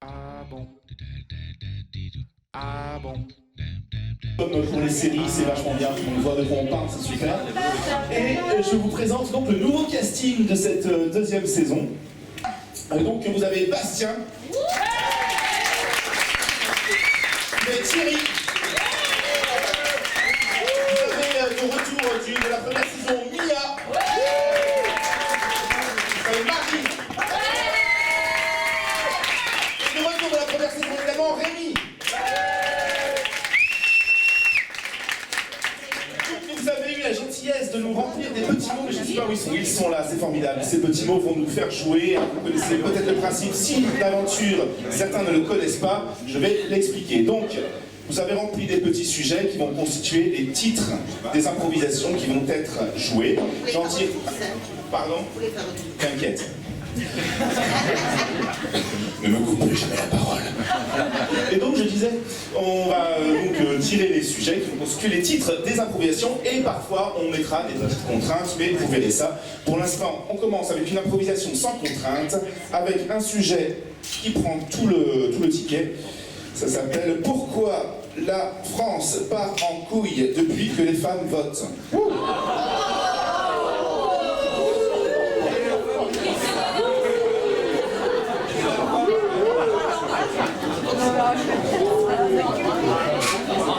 Ah bon? Ah bon? Comme pour les séries, c'est vachement bien, on voit de quoi on parle, c'est super. Et je vous présente donc le nouveau casting de cette deuxième saison. Donc vous avez Bastien, vous avez Thierry, vous avez le retour de la première saison Mia, vous avez Marie, et le retour de la première saison également Rémi. Vous avez eu la gentillesse de nous remplir des petits mots, mais je ne sais pas où ils sont. Ils sont là, c'est formidable. Ces petits mots vont nous faire jouer. Vous connaissez peut-être le principe. Si d'aventure, certains ne le connaissent pas, je vais l'expliquer. Donc, vous avez rempli des petits sujets qui vont constituer des titres, des improvisations qui vont être jouées. J'en tire... Pardon? T'inquiète. Ne me coupe plus jamais la parole. Et donc je disais, on va donc tirer les sujets qui vont constituer les titres des improvisations et parfois on mettra des petites contraintes, mais vous verrez ça. Pour l'instant, on commence avec une improvisation sans contrainte, avec un sujet qui prend tout le ticket. Ça s'appelle « Pourquoi la France part en couille depuis que les femmes votent ?»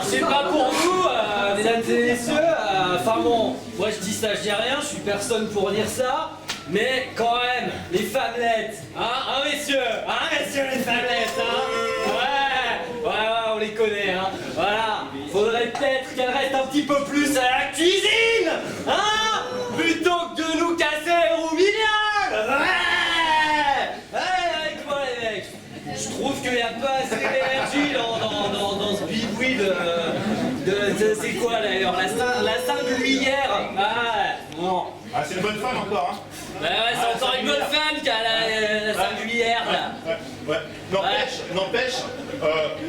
C'est pas pour vous, mesdames et messieurs, enfin bon, moi je dis ça, je dis rien, je suis personne pour dire ça, mais quand même, les femmelettes, hein messieurs, les femmelettes, ouais, on les connaît, hein, voilà, faudrait peut-être qu'elles restent un petit peu plus à la cuisine, hein, plutôt que de nous casser les roubignoles, ouais, avec moi les mecs. Je trouve qu'il n'y a pas assez d'énergie dans ce biboui de c'est quoi d'ailleurs, la singulière. Ah, bon. Ah, c'est une bonne femme encore, hein. Ouais, c'est encore une bonne femme qui a la singulière, là. Ouais. N'empêche,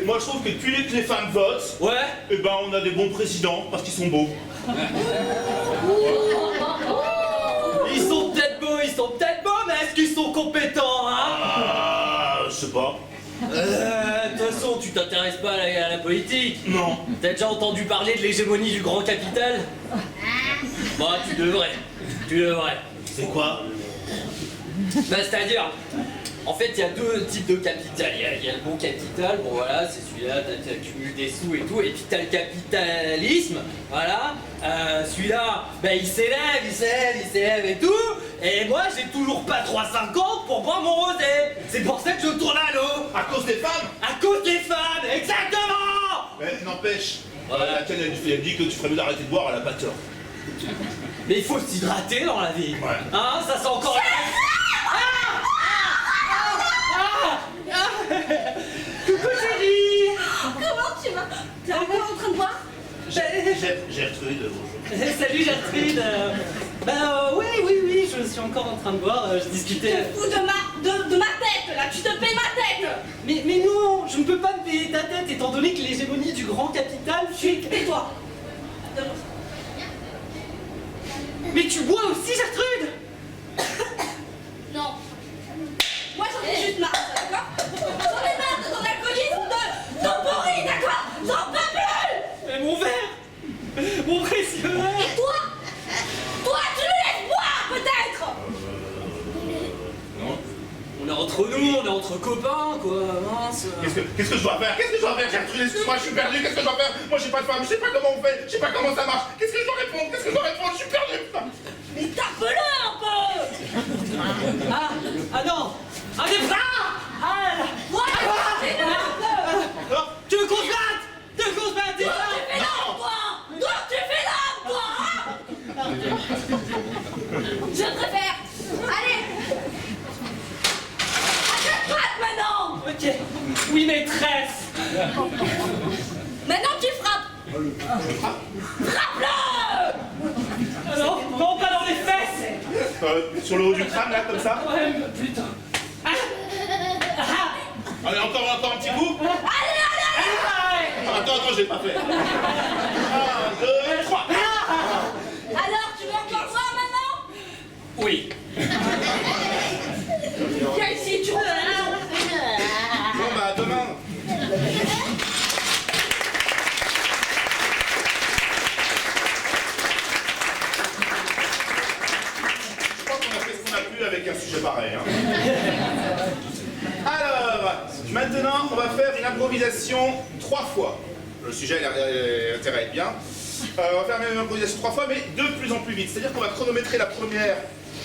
moi je trouve que depuis que les femmes votent, ouais, eh ben on a des bons présidents parce qu'ils sont beaux. Ils sont peut-être beaux, mais est-ce qu'ils sont compétents, hein? Je sais pas. De toute façon, tu t'intéresses pas à la politique? Non. T'as déjà entendu parler de l'hégémonie du grand capital? Bah, tu devrais. C'est quoi? Bah, c'est-à-dire, en fait, il y a deux types de capital. Il y a le bon capital, bon voilà, c'est celui-là, t'accumules des sous et tout, et puis t'as le capitalisme, voilà. Celui-là, bah, il s'élève et tout, et moi, j'ai toujours pas 3,50 pour boire mon rosé. C'est pour ça que je tourne à l'eau. À cause des femmes? À cause des femmes, exactement. Mais n'empêche, Ouais. laquelle elle dit que tu ferais mieux d'arrêter de boire, elle a pas tort. Mais il faut s'hydrater dans la vie. Ouais. Hein, ça c'est encore... Coucou chérie. Comment tu vas? T'es encore en train de boire? Gertrude, bonjour. Salut Gertrude. Oui, je suis encore en train de boire, je discutais... Tu te fous de ma tête, là, tu te paies ma tête. Mais non, je ne peux pas me payer ta tête étant donné que l'hégémonie du grand capital fait... Tais-toi. Mais tu bois aussi Gertrude? Non. Moi j'en ai juste marre, d'accord? J'en ai marre de ton alcoolisme, de ton pourri, d'accord? J'en peux plus. Mais mon verre, mon précieux verre. Et toi? Toi, tu me laisses boire, peut-être? Non. On est entre nous, on est entre copains, quoi, mince. Qu'est-ce que je dois faire? Gertrude, excuse-moi, je suis perdu, qu'est-ce que je dois faire? Moi j'ai pas de femme, je sais pas comment on fait, je sais pas comment ça marche. Qu'est-ce que je dois répondre? Je suis perdu, putain. Mais tape-le un peu. Ah non. Ah des bras. Ah là. Voilà, c'est l'homme. Tu veux qu'on se batte? Tu veux qu'on se batte? Toi, tu fais l'homme, toi. Toi, tu fais l'homme, toi. Je préfère. Allez. À ta droite maintenant. Ok. Oui maîtresse. Maintenant, tu frappes. Frappe-le. Alors, non pas dans les fesses. Sur le haut du crâne, là, comme ça? Ouais, putain. Allez, encore un petit coup? Allez. Attends, je l'ai pas fait. 1, 2, 3. Alors, tu veux encore voir maintenant? Oui. Viens ici, tu refais. Maintenant, on va faire une improvisation 3 fois. Le sujet a intérêt à être bien. On va faire même une improvisation 3 fois, mais de plus en plus vite. C'est-à-dire qu'on va chronométrer la première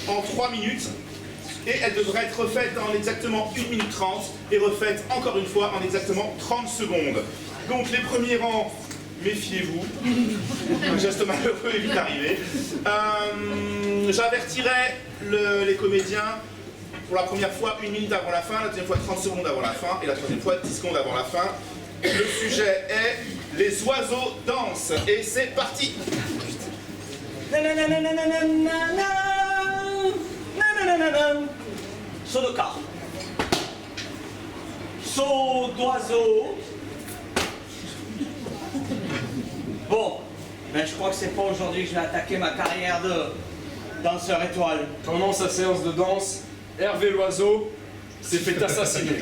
en 3 minutes. Et elle devrait être refaite en exactement 1 minute 30 et refaite encore une fois en exactement 30 secondes. Donc les premiers rangs, méfiez-vous. Un geste malheureux est vite arrivé. J'avertirai les comédiens pour la première fois 1 minute avant la fin, la deuxième fois 30 secondes avant la fin et la troisième fois 10 secondes avant la fin. Le sujet est les oiseaux dansent et c'est parti. Saut de corps. Saut d'oiseau. Bon, ben je crois que c'est pas aujourd'hui que je vais attaquer ma carrière de danseur étoile. Pendant sa séance de danse, Hervé Loiseau s'est fait assassiner.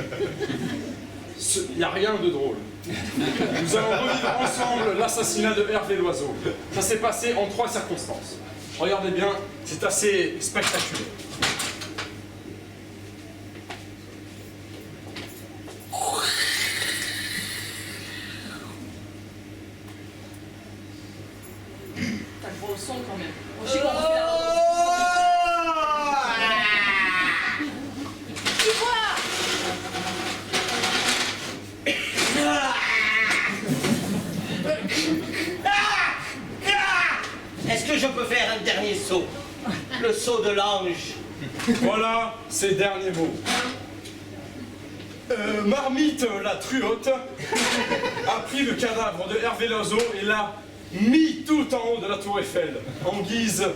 Il n'y a rien de drôle. Nous allons revivre ensemble l'assassinat de Hervé Loiseau. Ça s'est passé en 3 circonstances. Regardez bien, c'est assez spectaculaire. T'as le gros son quand même. Je sais qu'on fait la... Tu vois? Est-ce que je peux faire un dernier saut? Le saut de l'ange. Voilà ces derniers mots. Marmite la truote a pris le cadavre de Hervé Loiseau et l'a mis tout en haut de la tour Eiffel en guise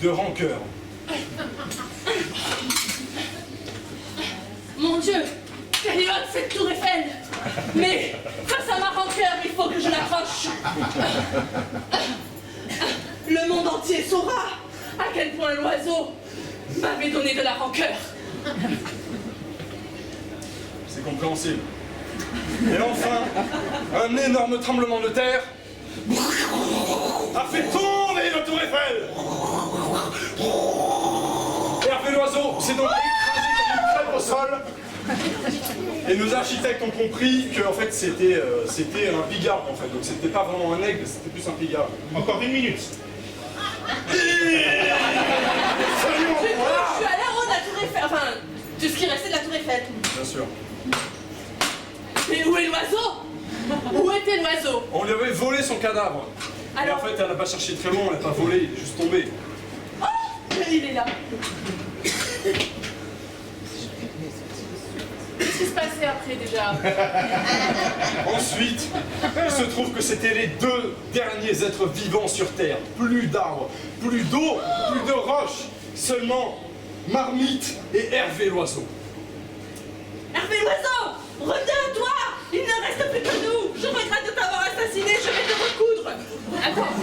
de rancœur. Mon Dieu, quelle est haute cette tour Eiffel! Mais face à ma rancœur, il faut que je l'accroche. Le monde entier saura à quel point l'oiseau m'avait donné de la rancœur. C'est compréhensible. Et enfin, un énorme tremblement de terre a fait tomber la tour Eiffel. Hervé Loiseau s'est donc écrasé comme une crêpe au sol. Et nos architectes ont compris que en fait c'était un pigarde en fait. Donc c'était pas vraiment un aigle, c'était plus un pigarde. Encore 1 minute. Je suis allée en haut de la tour Eiffel, enfin, de ce qui restait de la tour Eiffel. Bien sûr. Mais où est l'oiseau? Où était l'oiseau? On lui avait volé son cadavre. Alors... Et en fait elle n'a pas cherché très loin, elle n'a pas volé, il est juste tombé. Oh, il est là. Qu'est-ce qui se passait après déjà? Ensuite, il se trouve que c'était les 2 derniers êtres vivants sur Terre. Plus d'arbres, plus d'eau, plus de roches. Seulement Marmite et Hervé Loiseau. Hervé Loiseau, reviens à toi. Il ne reste plus que nous. Je regrette de t'avoir assassiné, je vais te recoudre. Attends.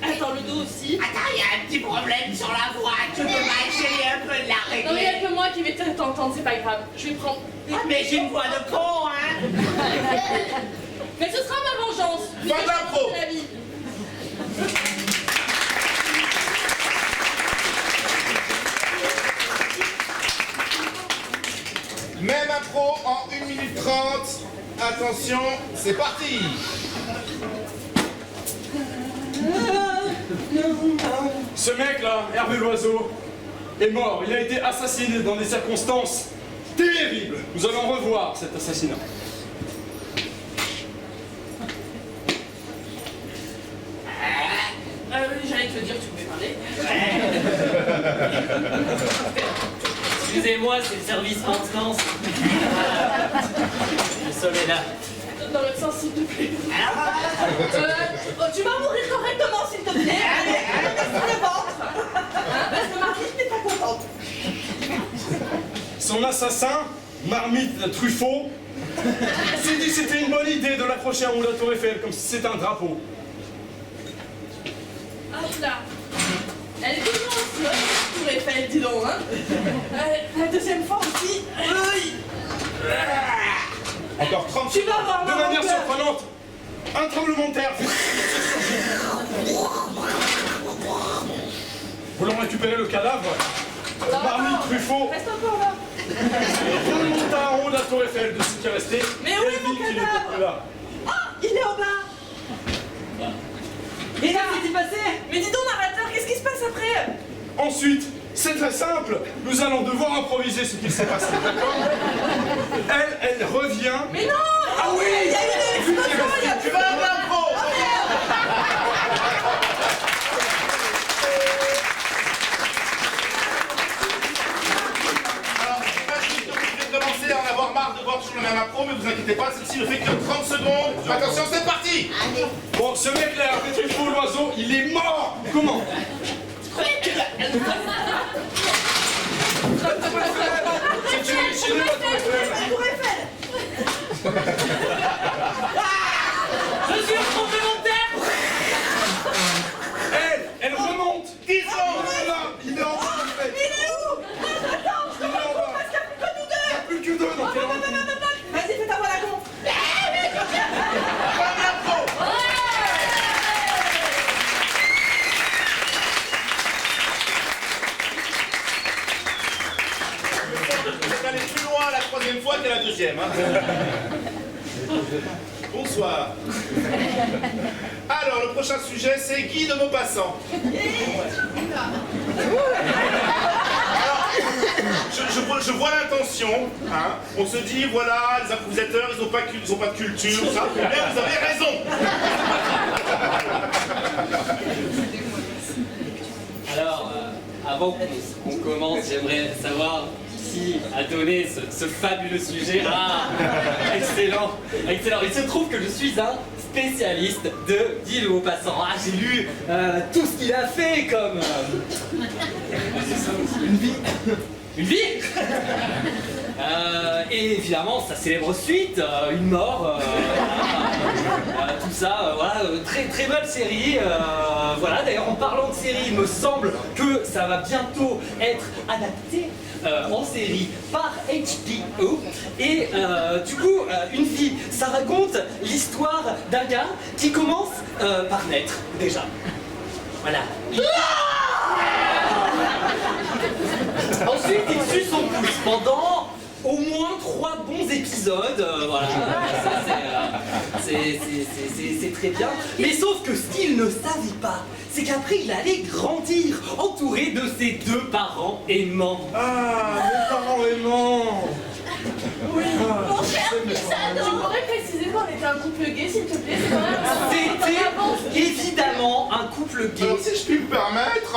Attends, le dos aussi. Attends, il y a un petit problème sur la voix. Tu peux pas essayer un peu de la régler? Non, mais il n'y a que moi qui vais t'entendre, c'est pas grave. Je vais prendre... Ah, mais j'ai une voix de con, hein. Mais ce sera ma vengeance. Fin de l'impro. La vie. Même impro en 1 minute 30. Attention, c'est parti. Ce mec-là, Hervé Loiseau, est mort. Il a été assassiné dans des circonstances terribles. Nous allons revoir cet assassinat. J'allais te dire, tu pouvais parler. Excusez-moi, c'est le service maintenance. Le sol est là. Dans l'autre sens, s'il te plaît. Tu vas mourir correctement, s'il te plaît. Allez, sur le ventre. Hein, parce que Marmite n'est pas contente. Son assassin, Marmite la Truffaut, s'est dit que c'était une bonne idée de l'accrocher en haut de la tour Eiffel, comme si c'était un drapeau. Hop là. Elle est toujours aussi haute, cette tour Eiffel, dis donc. Hein. La deuxième fois aussi. Encore 30 Tu vas voir De ma manière rancœur. surprenante, un tremblement de terre. Voulons récupérer le cadavre. Là, Marmite attends. Truffaut Reste encore là. remonta en haut de la tour Eiffel de ce qui est resté. Mais où est et mon vit qu'il cadavre était plus là. Il est en bas. Et là, qu'est-ce qui s'est passé? Mais dis donc, narrateur, qu'est-ce qui se passe après? Ensuite, c'est très simple, nous allons devoir improviser ce qui s'est passé, d'accord? Elle revient. Mais non. Ah oui. Il y a eu une explosion, il y a Tu plus vas à l'impro. Alors, je sais pas si vous devez commencer à en avoir marre de voir toujours le même impro, mais vous inquiétez pas, celle-ci ne fait que 30 secondes. Attention, c'est parti. Bon, ce mec-là, avec une faux l'oiseau, il est mort. Comment? C'est une machine de la tour Eiffel. Tour Eiffel. Je suis en complémentaire. Elle remonte. 10 secondes. Il est en bas, le mec. Il est où? Attends, je te retrouve parce qu'il n'y a plus que nous deux. Plus que deux, donc elle remonte. Vas-y, fais ta voix à la con. Pas d'impro. Vous êtes allé plus loin la troisième fois que la deuxième. Hein. Bonsoir. Alors, le prochain sujet, c'est Guy de Maupassant. Alors, je vois l'intention. Hein. On se dit, voilà, les improvisateurs, ils n'ont pas de culture, ça. Mais vous avez raison. Alors, avant qu'on commence, j'aimerais savoir qui a donné ce fabuleux sujet. Ah, excellent, excellent. Il se trouve que je suis un spécialiste de Guy de Maupassant. Ah, j'ai lu tout ce qu'il a fait comme... une vie. Une vie. Et évidemment, sa célèbre suite, une mort, tout ça, voilà, très très belle série. Voilà, d'ailleurs, en parlant de série, il me semble que ça va bientôt être adapté en série par HBO. Et du coup, Une vie, ça raconte l'histoire d'un gars qui commence par naître, déjà. Voilà. Ensuite, il suit son pouce pendant au moins 3 bons épisodes. Voilà, ça, c'est très bien. Mais sauf que ce qu'il ne savait pas, c'est qu'après il allait grandir entouré de ses 2 parents aimants. Ah, mes parents aimants. Mon cher Pisano. Tu pourrais préciser qu'on était un couple gay, s'il te plaît? C'est quand même C'était évidemment un couple gay. Alors, si je puis me permettre,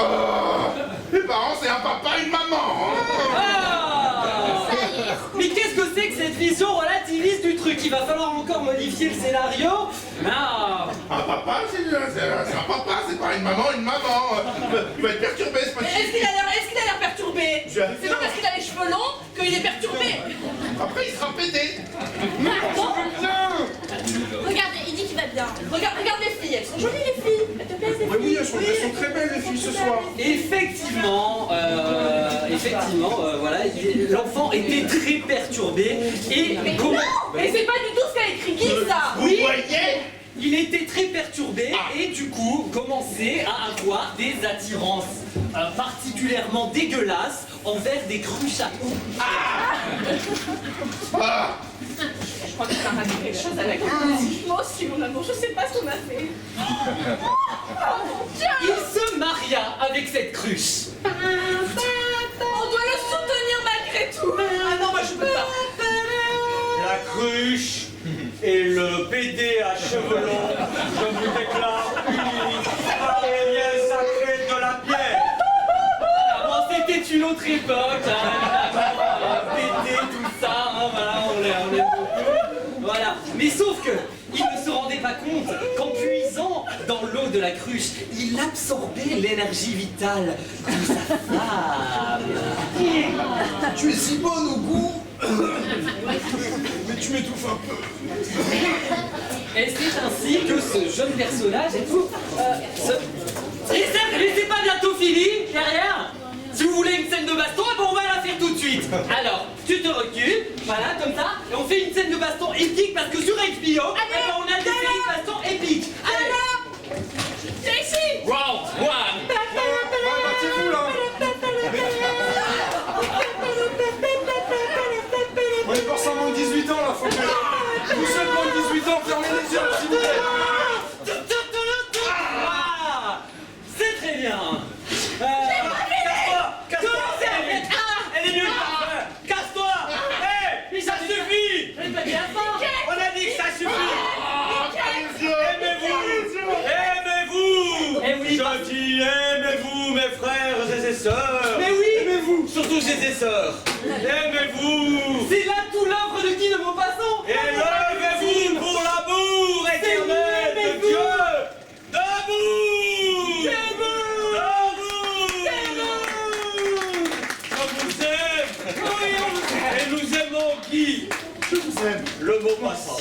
les parents, c'est un papa et une maman. Hein. Ah mais qu'est-ce que c'est que cette vision relativiste du truc? Il va falloir encore modifier le scénario. Ah. Un papa, c'est un papa, c'est pas une maman. Il va être perturbé, ce petit. Est-ce qu'il a l'air perturbé? C'est pas parce qu'il a les cheveux longs qu'il est perturbé. Après, il sera pété. Regardez, il dit qu'il va bien. Regarde les filles, elles sont jolies les filles. Elles te plaisent les Mais filles? oui, elles sont très belles les filles ce soir. Effectivement, voilà, l'enfant était très perturbé et comment... Mais c'est pas du tout ce qu'a écrit Guy, ça. Vous voyez? Il était très perturbé et du coup commençait à avoir des attirances particulièrement dégueulasses envers des cruches à eau. Je crois que tu as raté quelque chose avec moi aussi, mon amour. Je sais pas ce qu'on a fait. Il se maria avec cette cruche. On doit le soutenir malgré tout. Ah non, moi je peux pas. La cruche et le PD à cheveux longs, je vous déclare unis par les liens sacrés de la pierre. Voilà, bon, c'était une autre époque, hein, PD, tout ça, hein, voilà, on l'aime beaucoup. Voilà, mais sauf que il ne se rendait pas compte qu'en puisant dans l'eau de la cruche, il absorbait l'énergie vitale de sa femme. Tu es si bonne au goût. Mais tu m'étouffes un peu. Et c'est ainsi que ce jeune personnage et tout. Et c'est pas bientôt fini, derrière. Si vous voulez une scène de baston, eh ben on va la faire tout de suite. Alors, tu te recules, voilà, comme ça, et on fait une scène de baston épique parce que sur HBO, eh ben on a des séries de baston épiques. Allez, C'est ici. round 1. Battez-vous là. surtout ses sœurs. Aimez-vous. C'est là tout l'œuvre de Guy de Maupassant. Élevez-vous pour l'amour éternel de Dieu. Debout. Debout. Je vous aime. Oui, on vous aime. Et nous aimons qui? Je vous aime. Le Maupassant.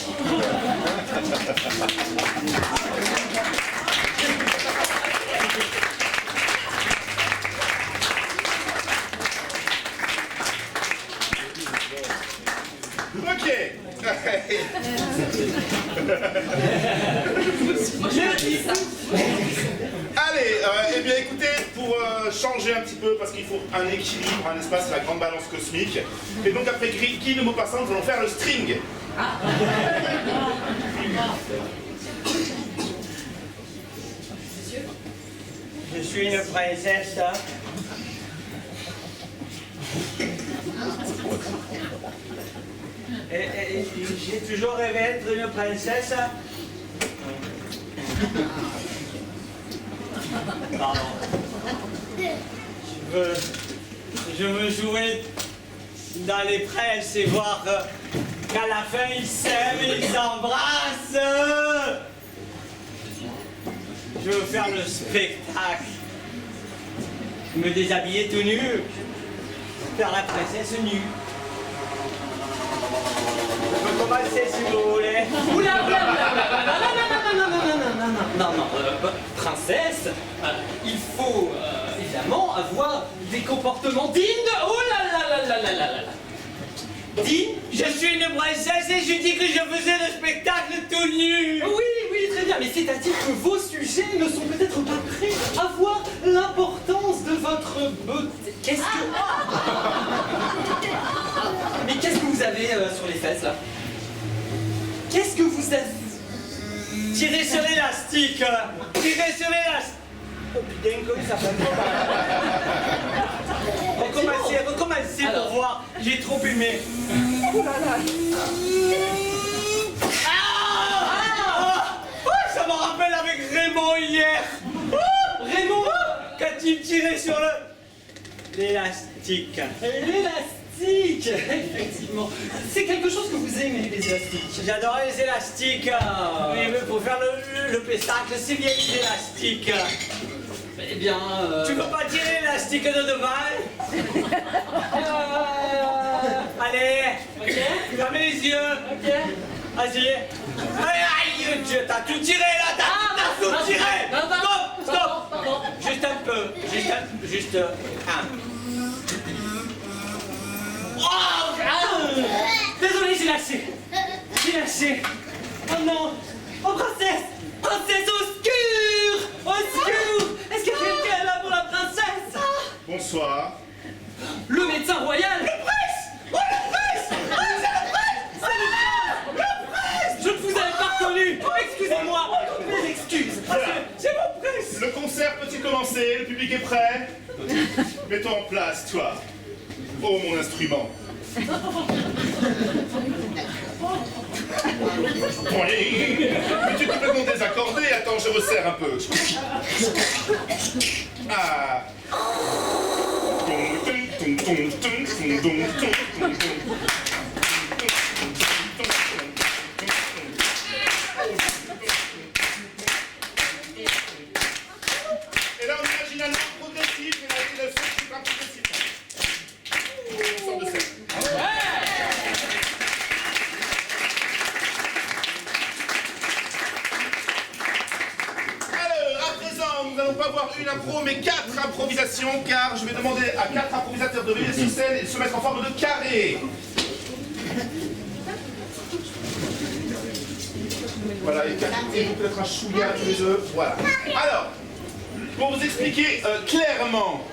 Ok. Allez, eh bien écoutez, pour changer un petit peu, parce qu'il faut un équilibre, un espace, la grande balance cosmique. Et donc après Guy de Maupassant, nous allons faire le string. Je suis une princesse. Hein? Et j'ai toujours rêvé d'être une princesse. Pardon. Je veux jouer dans les princes et voir qu'à la fin ils s'aiment et ils s'embrassent. Je veux faire le spectacle. Me déshabiller tout nu. Faire la princesse nue. Je peux commencer si vous voulez. Oula, oula, oula, Non, princesse, il faut évidemment avoir des comportements dignes de... Oh là. Digne. Je suis une princesse et je dis que je faisais le spectacle tout nu. Oui, très bien, mais c'est-à-dire que vos sujets ne sont peut-être pas prêts à voir l'importance de votre beauté. Qu'est-ce que... Mais qu'est-ce que vous avez sur les fesses, là? Qu'est-ce que vous avez... Tirez sur l'élastique. Tirez sur l'élastique. Oh putain, comment ça fait Recommencez Alors. pour voir. J'ai trop aimé. Ça me rappelle avec Raymond hier. Raymond, Quand il tirait sur l'élastique. l'élastique, effectivement. C'est quelque chose que vous aimez, les élastiques. J'adorais les élastiques. Oui, mais pour faire le spectacle, c'est bien les élastiques. Eh bien... Tu peux pas tirer l'élastique de devant? Allez. Ok. Fermez les yeux. Ok. Vas-y. Aïe, Dieu, t'as tout tiré là, t'as tout tiré. Stop. Pardon. Juste un peu. Juste un. Désolé, j'ai lâché. Oh non. Oh, princesse. Princesse, au secours. Est-ce que quelqu'un est là pour la princesse? Bonsoir. Le médecin royal. Le prince. Oh, le prince. C'est le prince. Je ne vous avais pas reconnu. Excusez-moi. Mes excuses. C'est mon prince. Le concert peut-il commencer? Le public est prêt? Mets-toi en place, toi. Oh, mon instrument. Oui, mais tu es complètement désaccordé. Attends, je resserre un peu. Ah. Et là, on imagine un arbre progressif et le son super progressif. Une sorte de scène. Alors, à présent, nous n'allons pas voir une impro, mais 4 improvisations, car je vais demander à 4 improvisateurs de venir sur scène et de se mettre en forme de carré. Voilà, et peut-être un chouïa tous les deux. Voilà. Alors, pour vous expliquer clairement,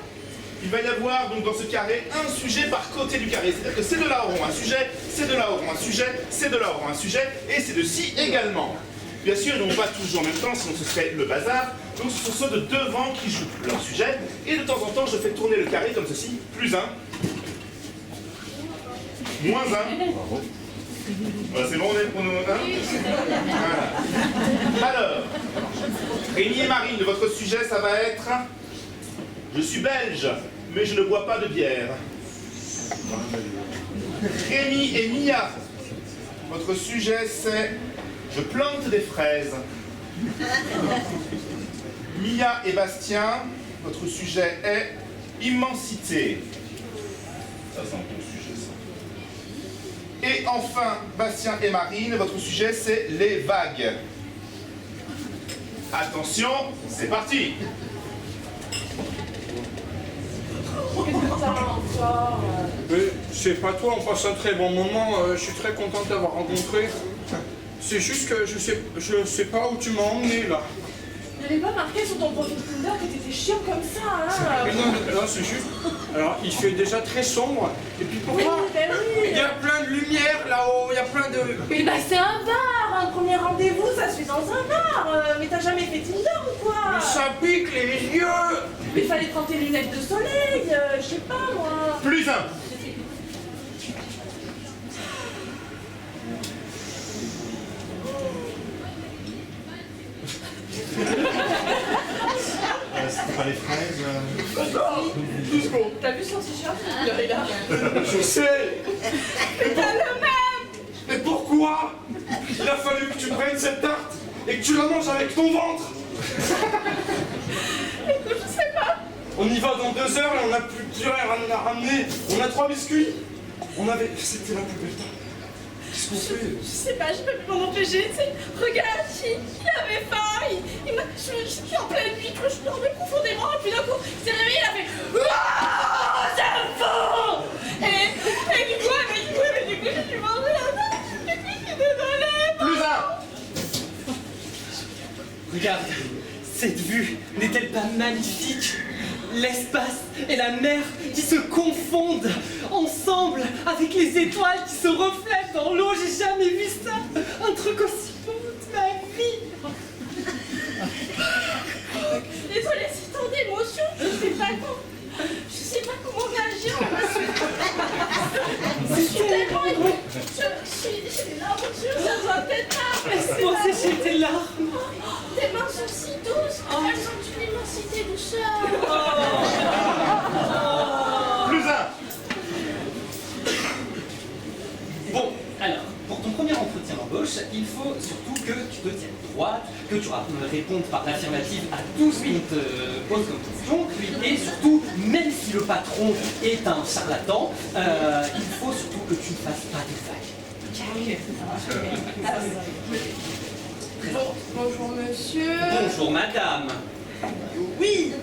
il va y avoir donc dans ce carré un sujet par côté du carré. C'est-à-dire que c'est de là auront un sujet, c'est de là auront un sujet, c'est de là auront un sujet, et c'est de ci également. Bien sûr, ils n'ont pas tous jouer en même temps, sinon ce serait le bazar. Donc ce sont ceux de devant qui jouent leur sujet. Et de temps en temps, je fais tourner le carré comme ceci. +1. -1. Voilà, c'est bon, on est pour nous. Voilà. Alors, Rémi et Marine, votre sujet, ça va être... Je suis belge, mais je ne bois pas de bière. Rémi et Mia, votre sujet c'est « Je plante des fraises ». Mia et Bastien, votre sujet est « Immensité ». Ça, c'est un bon sujet, ça. Et enfin, Bastien et Marine, votre sujet c'est « Les vagues ». Attention, c'est parti. Mais c'est pas toi, on passe un très bon moment, je suis très content de t'avoir rencontré. C'est juste que je sais pas où tu m'as emmené là. J'avais pas marqué sur ton profil Tinder que t'étais chiant comme ça, hein. Mais non, c'est juste. Alors, il fait déjà très sombre, et puis Oui, pourquoi ben oui. il y a plein de lumière là-haut, il y a plein de. Mais bah c'est un bar, un premier rendez-vous, ça se fait dans un bar. Mais t'as jamais fait Tinder ou quoi? Mais ça pique les yeux. Mais fallait prendre tes lunettes de soleil, je sais pas moi. Plus un. C'était pas les fraises T'as vu son t-shirt? Il est là. Je sais. Mais t'as le même. Mais pourquoi il a fallu que tu prennes cette tarte et que tu la manges avec ton ventre? Écoute, je sais pas. On y va dans 2 heures et on a plus rien à ramener. On a 3 biscuits. C'était la plus belle tarte. Qu'est-ce qu'on fait? Je sais pas, je peux plus m'en empêcher. Regarde, il avait faim. J'étais en pleine nuit, je me dormais profondément. Et puis d'un coup, il s'est réveillé, il a fait Wouah, c'est fort. Et du coup, j'ai dû manger la tarte. Et puis, je suis désolée. Plus un. Regarde, cette vue n'est-elle pas magnifique? L'espace et la mer qui se confondent ensemble avec les étoiles qui se reflètent dans l'eau. J'ai jamais vu ça. Un truc aussi beau de ma vie. Désolée, c'est tant d'émotions. Je sais pas comment réagir. Je suis tellement émue. J'ai des larmes aux yeux, ça doit être là. Laisse-moi sécher tes larmes. Tes mains sont si douces. Elles sont d'une immensité douceur. Plus un. Bon, alors, pour ton premier entretien d'embauche, il faut surtout que tu te tiennes droite, que tu répondes par l'affirmative à tout ce qu'on te pose comme question, et surtout, même si le patron est un charlatan, il faut surtout que tu ne fasses pas de vagues. Bonjour monsieur. Bonjour madame. Oui.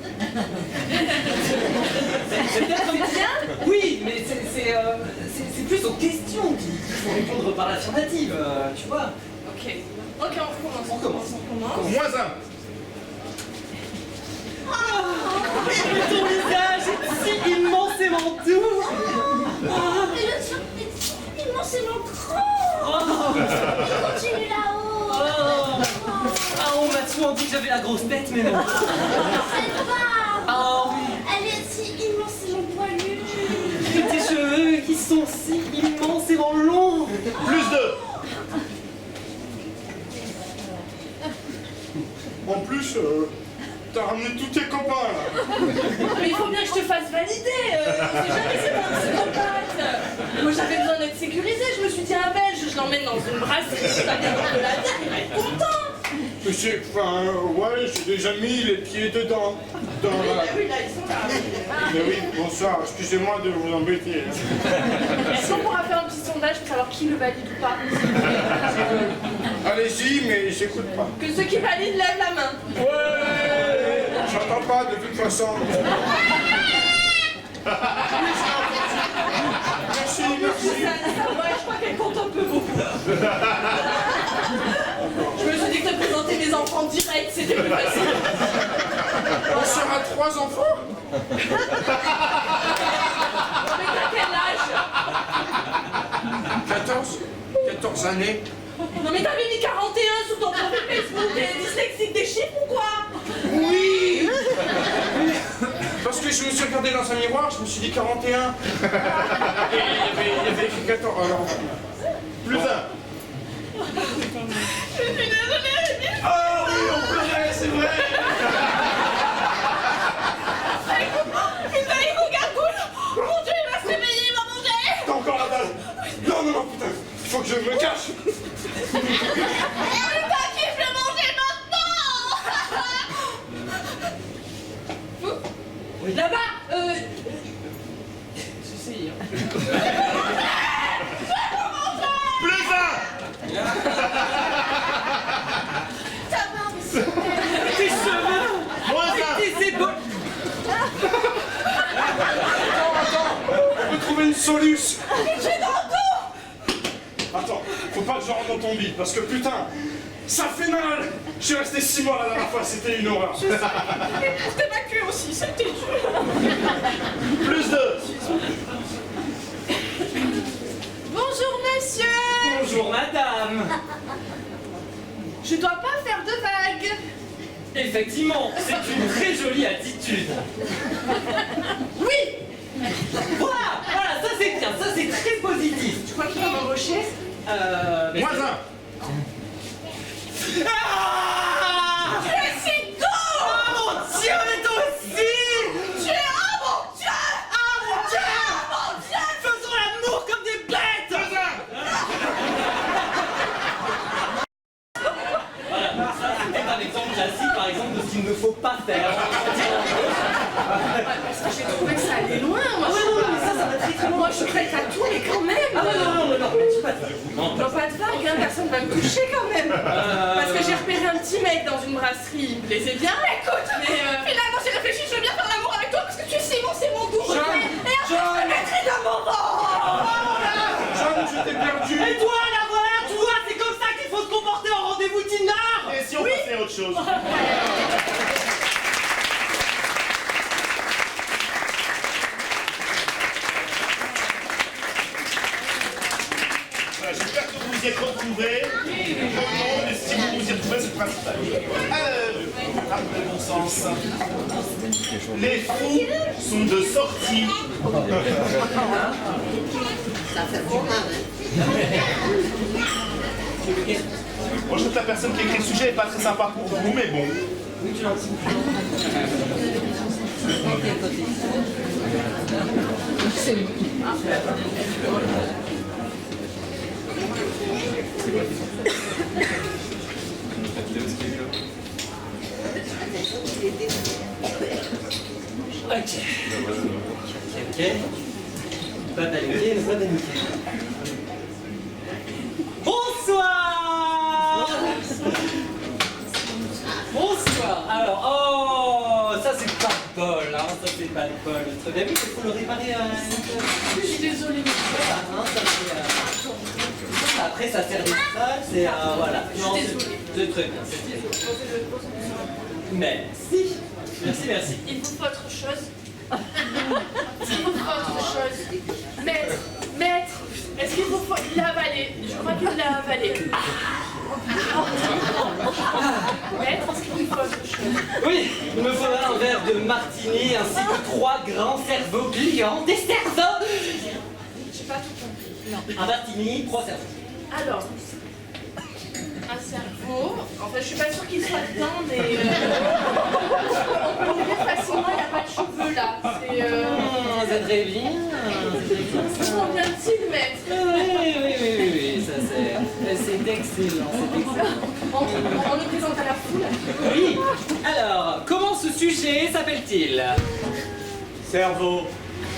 C'est peut-être bien. Oui, mais c'est plus aux questions qu'il faut répondre par l'affirmative, tu vois. Ok, on recommence. On commence. Moins un. Ton visage est si immensément doux. Et le tien est immensément grand. Il continue là-haut. Ah, on m'a souvent dit que j'avais la grosse tête, mais non. Cette barbe, Ah oui. elle est si immensément poilue. Et tes cheveux qui sont si immensément longs. Plus deux. En plus, t'as ramené tous tes copains là. Mais il faut bien que je te fasse valider. On sait jamais, c'est pas un psychopathe. Moi j'avais besoin d'être sécurisée. Je me suis dit un belge, je l'emmène dans une brasserie, il va bien de la terre, il va être content. Mais ouais, j'ai déjà mis les pieds dedans. Dans la... Oui, là, ils sont là. Mais oui, bonsoir, excusez-moi de vous embêter. Est-ce qu'on pourra faire un petit sondage pour savoir qui le valide ou pas? Allez-y, mais j'écoute pas. Que ceux qui valident lèvent la main. Ouais. J'entends pas de toute façon. Merci, merci. Ouais, je crois qu'elle compte un peu beaucoup. Je me suis dit que de présenter mes enfants direct, c'était plus facile. On sera 3 enfants. Mais t'as quel âge? 14 années. Non mais t'avais mis 41 sur ton profil Facebook, t'es dyslexique des chiffres ou quoi? Oui. Parce que je me suis regardé dans un miroir, je me suis dit 41. Et il y avait écrit 14. Alors... Plus un. Je suis désolée. Ah oui, on pleurait, c'est vrai. Putain, il faut gargouille. Mon Dieu, il va se réveiller, il va manger Oh putain, il faut que je me cache. Le papier, je le manger maintenant. Oui, là-bas Ceci, hein. Plus un! Ça va, monsieur. Tes cheveux Moins un! tes épaules. Attends, on peut trouver une solution. J'ai dans le dos. Attends, faut pas que je rentre dans ton bide, parce que putain, ça fait mal. Je suis resté 6 mois la dernière fois, c'était une horreur. Et pour t'évacuer aussi, c'était dur. Plus 2! Bonjour, monsieur. Bonjour madame. Je dois pas faire de vagues. Effectivement, c'est une très jolie attitude. Oui. Voilà, ça c'est bien, ça c'est très positif. Tu crois qu'il va m'embaucher? Mais Moins c'est- 1! Ah Tu es si con. Oh mon Dieu, mais toi aussi! Tu es... Oh mon Dieu. Ah mon Dieu! Oh mon Dieu. Faisons l'amour comme des bêtes! Voilà, ça c'était un exemple classique par exemple de ce qu'il ne faut pas faire. Parce que j'ai trouvé que ça allait loin, moi. Ah ouais, non, mais ça va très très loin. Moi, je suis prête à tout, mais quand même. Ah non, mais dis pas de ça. Non, Non, pas de vague, hein, personne va me toucher quand même. Parce que j'ai repéré un petit mec dans une brasserie, il me plaisait bien. Écoute, mais finalement j'ai réfléchi, je veux bien faire l'amour avec toi parce que tu sais, bon, c'est mon goût. Jeanne, Et après, je te mettrai dans mon Jeanne, je t'ai perdu. Et toi là, voilà, tu vois, c'est comme ça qu'il faut se comporter en rendez-vous Tinder! Et si on passait à autre chose? Voilà, j'espère que vous vous y êtes retrouvés. Non, mais si vous vous y retrouvez, c'est le principal. Alors, de bon sens. Les fous sont de sortie. Moi, je trouve que la personne qui écrit le sujet n'est pas très sympa pour vous, mais bon. Ok. Pas paniquer, ne pas paniquer. Bonsoir! Bonsoir! Alors, oh, ça c'est pas de bol, hein, ça c'est pas de bol. Très bien, il faut le réparer à Je suis désolée, voilà, hein, ça c'est... Après ça sert d'estrade, c'est voilà. Non, c'est très bien, c'est très bien. Merci. Merci. il vous faut autre chose. Il vous faut autre chose. Maître, est-ce qu'il vous faut... Il l'a avalé, je crois qu'il l'a avalé. Maître, est-ce qu'il vous faut autre chose? Oui, il me faudra un verre de martini ainsi que 3 grands cerveaux clients. Des cerveaux! J'ai pas tout compris. Non. Un martini, 3 cerveaux. Alors, un cerveau. En fait, je suis pas sûre qu'il soit dedans, mais on peut l'ouvrir facilement. Il n'y a pas de cheveux là. C'est très bien. Combien de-t-il, maître? Oui, ça c'est excellent, c'est excellent. On le présente à la foule. Oui, alors, comment ce sujet s'appelle-t-il? Cerveau.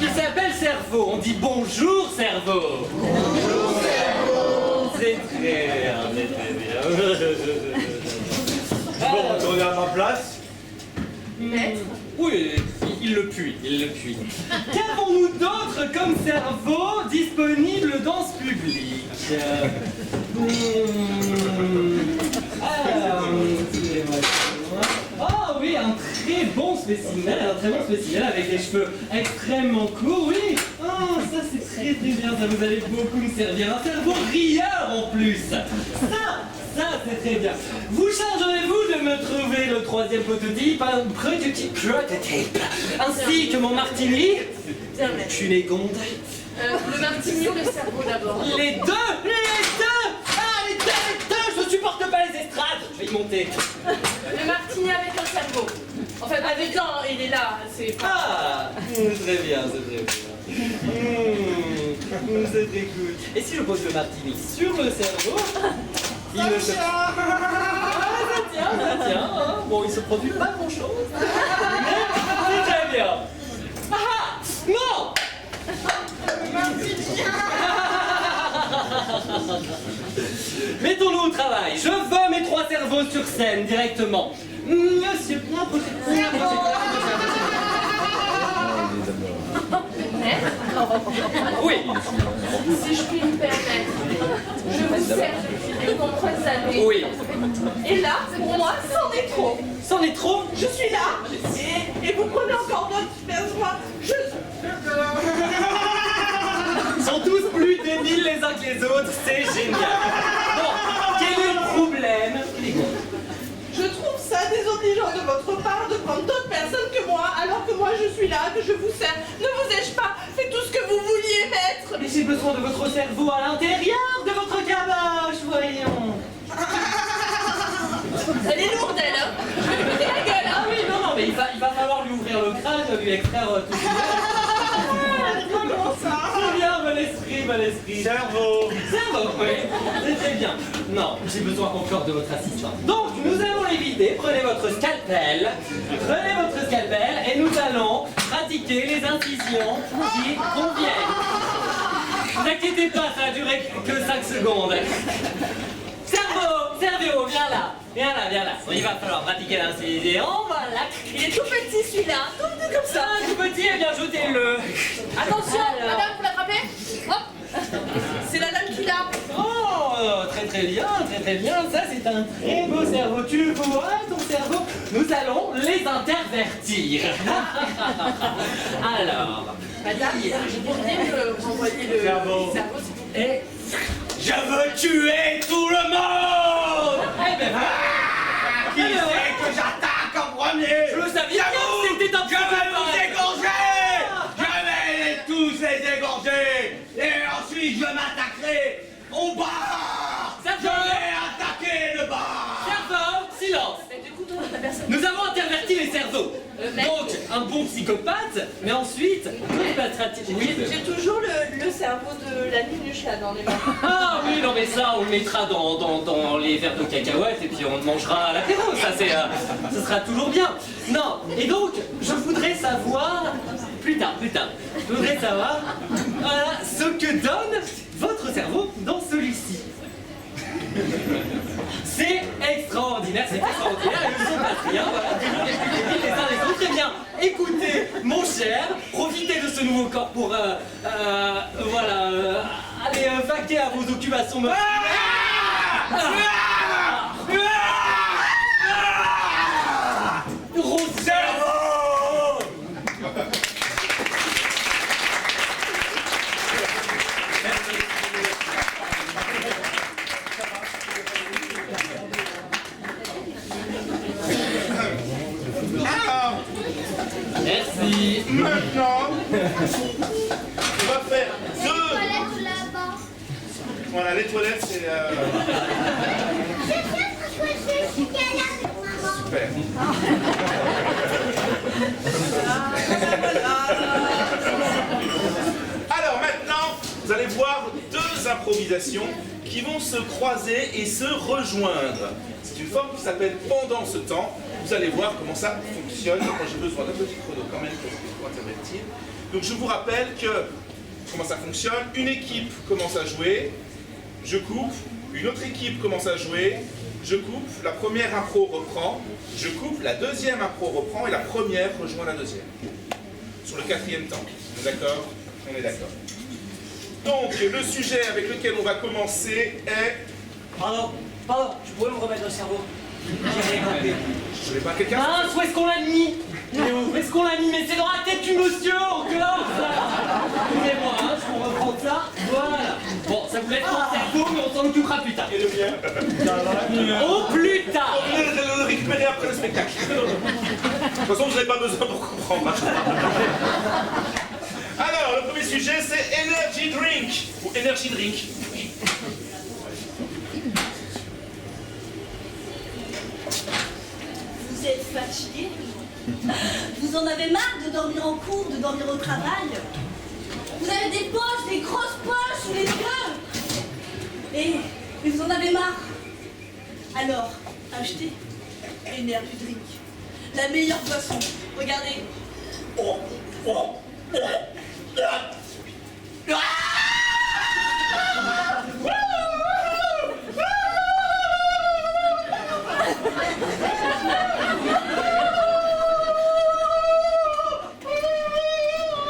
Il s'appelle Cerveau, on dit bonjour Cerveau. Bonjour Cerveau. C'est très bien, c'est très bien. Bon, retourner à ma place. Maître? Oui, il le puit. Qu'avons-nous d'autre comme cerveau disponible dans ce public? Alors, oh oui, un très bon spécimen avec des cheveux extrêmement courts, oui. Oh, ça c'est très bien, ça vous allez beaucoup me servir. Un cerveau rieur en plus. Ça c'est très bien. Vous chargerez-vous de me trouver le 3e prototype, ainsi que mon martini, Bien, maître. Cunégonde. Le martini ou le cerveau d'abord? Les deux. Ah, les deux, je supporte pas les estrades. Je vais y monter. Le martini avec un cerveau. Enfin, avec un, il est là. C'est pas... Ah, très bien, C'est très cool. Et si je pose le martini sur le cerveau, il ne se... Ah, ça tient, hein. Bon, il se produit pas grand-chose. Mais c'est très bien. Ah, non. Mettons-nous au travail. Je veux mes 3 cerveaux sur scène directement. Monsieur, oui. Si je puis me permettre, je vous sers depuis de nombreuses années. Oui. Et là, pour moi, c'en est trop. C'en est trop. Je suis là, et vous prenez encore d'autres vers moi. Ils sont tous plus débiles les uns que les autres, c'est génial. Bon, quel est le problème? Je trouve ça désobligeant de votre part de prendre d'autres personnes que moi, alors que moi je suis là, que je vous sers. Ne vous ai-je pas fait tout ce que vous vouliez, maître? Mais j'ai besoin de votre cerveau à l'intérieur de votre caboche, voyons. Elle est lourde, elle, hein? Je vais lui péter la gueule, hein? Ah oui, non, mais il va falloir lui ouvrir le crâne, lui extraire tout ce Comment ça? C'est bien, bon esprit. Cerveau, oui. C'est très bien. Non, j'ai besoin encore de votre assistance. Donc, nous allons l'éviter. Prenez votre scalpel. Et nous allons pratiquer les incisions qui conviennent. Ne vous inquiétez pas, ça a duré que 5 secondes. Cerveau, viens là. Bon, il va falloir pratiquer l'incision. Voilà. Il est tout petit celui-là, tout comme ça. Tout petit, eh bien, jetez-le. Attention, Alors. madame, vous l'attrapez? Hop. C'est la dame qui l'a. Oh, très bien. Ça, c'est un très beau cerveau. Tu le vois, ton cerveau? Nous allons les intervertir. Alors, Madame, je pourrais me renvoyer le cerveau, s'il vous plaît. et Je veux tuer tout le monde! eh ben, Qui c'est que j'attaque en premier? je le savais bien que c'était un Je vais vous égorger! Je vais tous les égorger! Et ensuite je m'attaquerai au bar! Je vais attaquer le bar! Cerveau, silence. Mais du coup, toi, ta personne. Nous avons interverti les cerveaux. Mais- Donc, un bon psychopathe, mais ensuite, J'ai toujours le cerveau de la minuche là dans les mains. Ah oui, non mais ça, on le mettra dans les verres de cacahuètes et puis on le mangera à l'apéro, ça c'est, ce sera toujours bien. Non, et donc, je voudrais savoir, plus tard, je voudrais savoir, voilà, ce que donne votre cerveau dans celui-ci. C'est extraordinaire, et je ne sais pas rien, voilà, toujours les plus débiles les uns les autres. Très bien, écoutez, mon cher, profitez de ce nouveau corps pour, aller vaquer à vos occupations. Alors, Merci. maintenant, on va faire 2. Voilà, les toilettes, c'est... Super. Alors maintenant, vous allez voir 2 improvisations qui vont se croiser et se rejoindre. C'est une forme qui s'appelle pendant ce temps. Vous allez voir comment ça fonctionne. Moi j'ai besoin d'un petit chrono quand même pour intervertir. Donc je vous rappelle que comment ça fonctionne. Une équipe commence à jouer, je coupe. Une autre équipe commence à jouer, je coupe. La première impro reprend, je coupe. La deuxième impro reprend et la première rejoint la deuxième. Sur le 4e temps. On est d'accord? On est d'accord. Donc le sujet avec lequel on va commencer est... Pardon, tu pourrais me remettre le cerveau? J'ai rien compris. Je n'ai pas quelqu'un. Mince, où est-ce qu'on l'a mis? Où est-ce qu'on l'a mis? Mais c'est dans la tête du monsieur encore ça. Excusez-moi, hein, je vous reprends ça. Voilà. Bon, ça vous laisse mon cerveau, mais on s'en occupera plus tard. Et le mien? Au plus tard. On vient de le récupérer après le spectacle. De toute façon, vous n'avez pas besoin pour comprendre. Alors, le premier sujet, c'est Energy Drink. Ou Energy Drink. Vous êtes fatigué? Vous en avez marre de dormir en cours, de dormir au travail? Vous avez des poches, des grosses poches? Et vous en avez marre? Alors, achetez Energy Drink. La meilleure boisson. Regardez.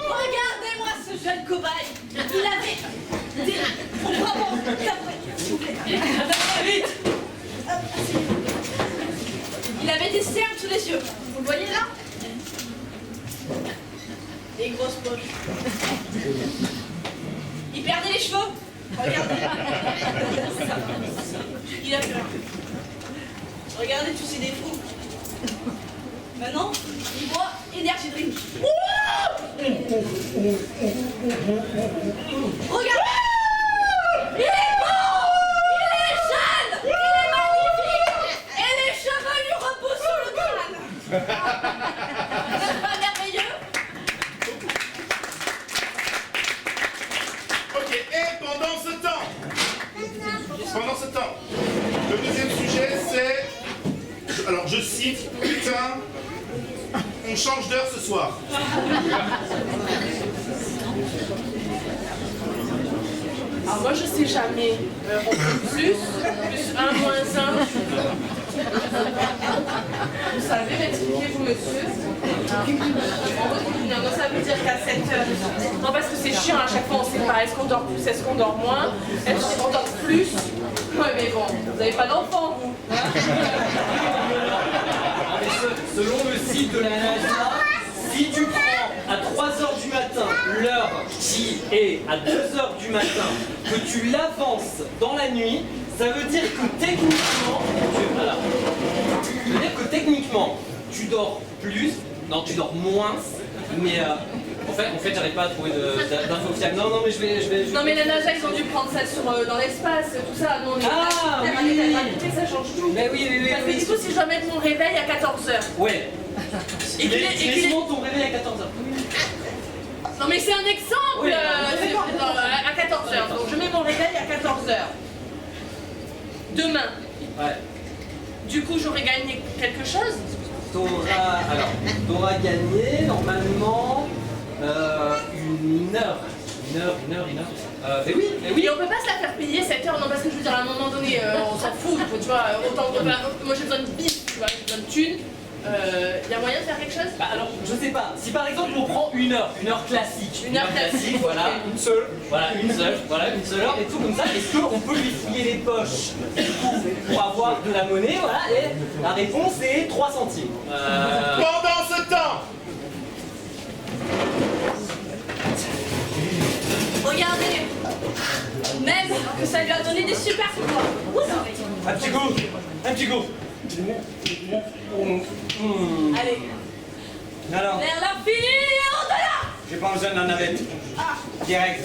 Regardez-moi ce jeune cobaye. Il avait des... Bravo, s'il vous plaît. Vite! Il avait des cernes sous les yeux. Vous le voyez là? Des grosses poches. Il perdait les cheveux. Regardez. Il a plus rien. Regardez tous ces défauts. Maintenant, il boit Energy Drink. Regardez! Il est beau! Il est jeune! Il est magnifique! Et les cheveux lui repoussent sur le crâne! C'est pas merveilleux? Ok, et pendant ce temps, le deuxième sujet c'est, alors je cite, putain, on change d'heure ce soir. Alors moi je sais jamais. On peut plus 1, moins 1. Vous savez m'expliquer vous monsieur? Non, ça veut dire qu'à 7 heures. Non parce que c'est chiant à chaque fois on sait pas. Est-ce qu'on dort plus? Est-ce qu'on dort moins? Est-ce qu'on dort plus? Ouais mais bon, vous n'avez pas d'enfant vous. Selon le site de la NASA, si tu prends à 3h du matin l'heure qui est à 2h du matin, que tu l'avances dans la nuit, ça veut dire que techniquement, tu dors plus, non tu dors moins, mais en fait j'arrive pas à trouver d'infos fiables. Non mais je vais. Non mais la NASA ils ont dû prendre ça dans l'espace, tout ça. Nous on est Ah, la oui. gravité, ça change tout. Mais oui. Parce que du coup si je dois mettre mon réveil à 14h. Ouais. Et qu'il est... Souvent ton réveil à 14h. Non mais c'est un exemple Oui, à 14h. Donc je mets mon réveil à 14h. Demain. Ouais. Du coup j'aurais gagné quelque chose. T'auras gagné normalement une heure. Mais oui. Et on peut pas se la faire payer cette heure, non parce que je veux dire à un moment donné on s'en fout, tu vois, autant moi j'ai besoin de bif, tu vois, j'ai besoin de thunes. Y a moyen de faire quelque chose? Bah alors, je sais pas. Si par exemple on prend une heure classique. Une heure classique, voilà. ok. Une seule heure et tout comme ça. Est-ce qu'on peut lui fouiller les poches pour avoir de la monnaie? Voilà, et la réponse est 3 centimes. Pendant ce temps, Regardez. Même que ça lui a donné des super pouvoirs. Un petit coup. Allez. Alors, Vers l'infini et au-delà. j'ai pas besoin de la navette. Direct.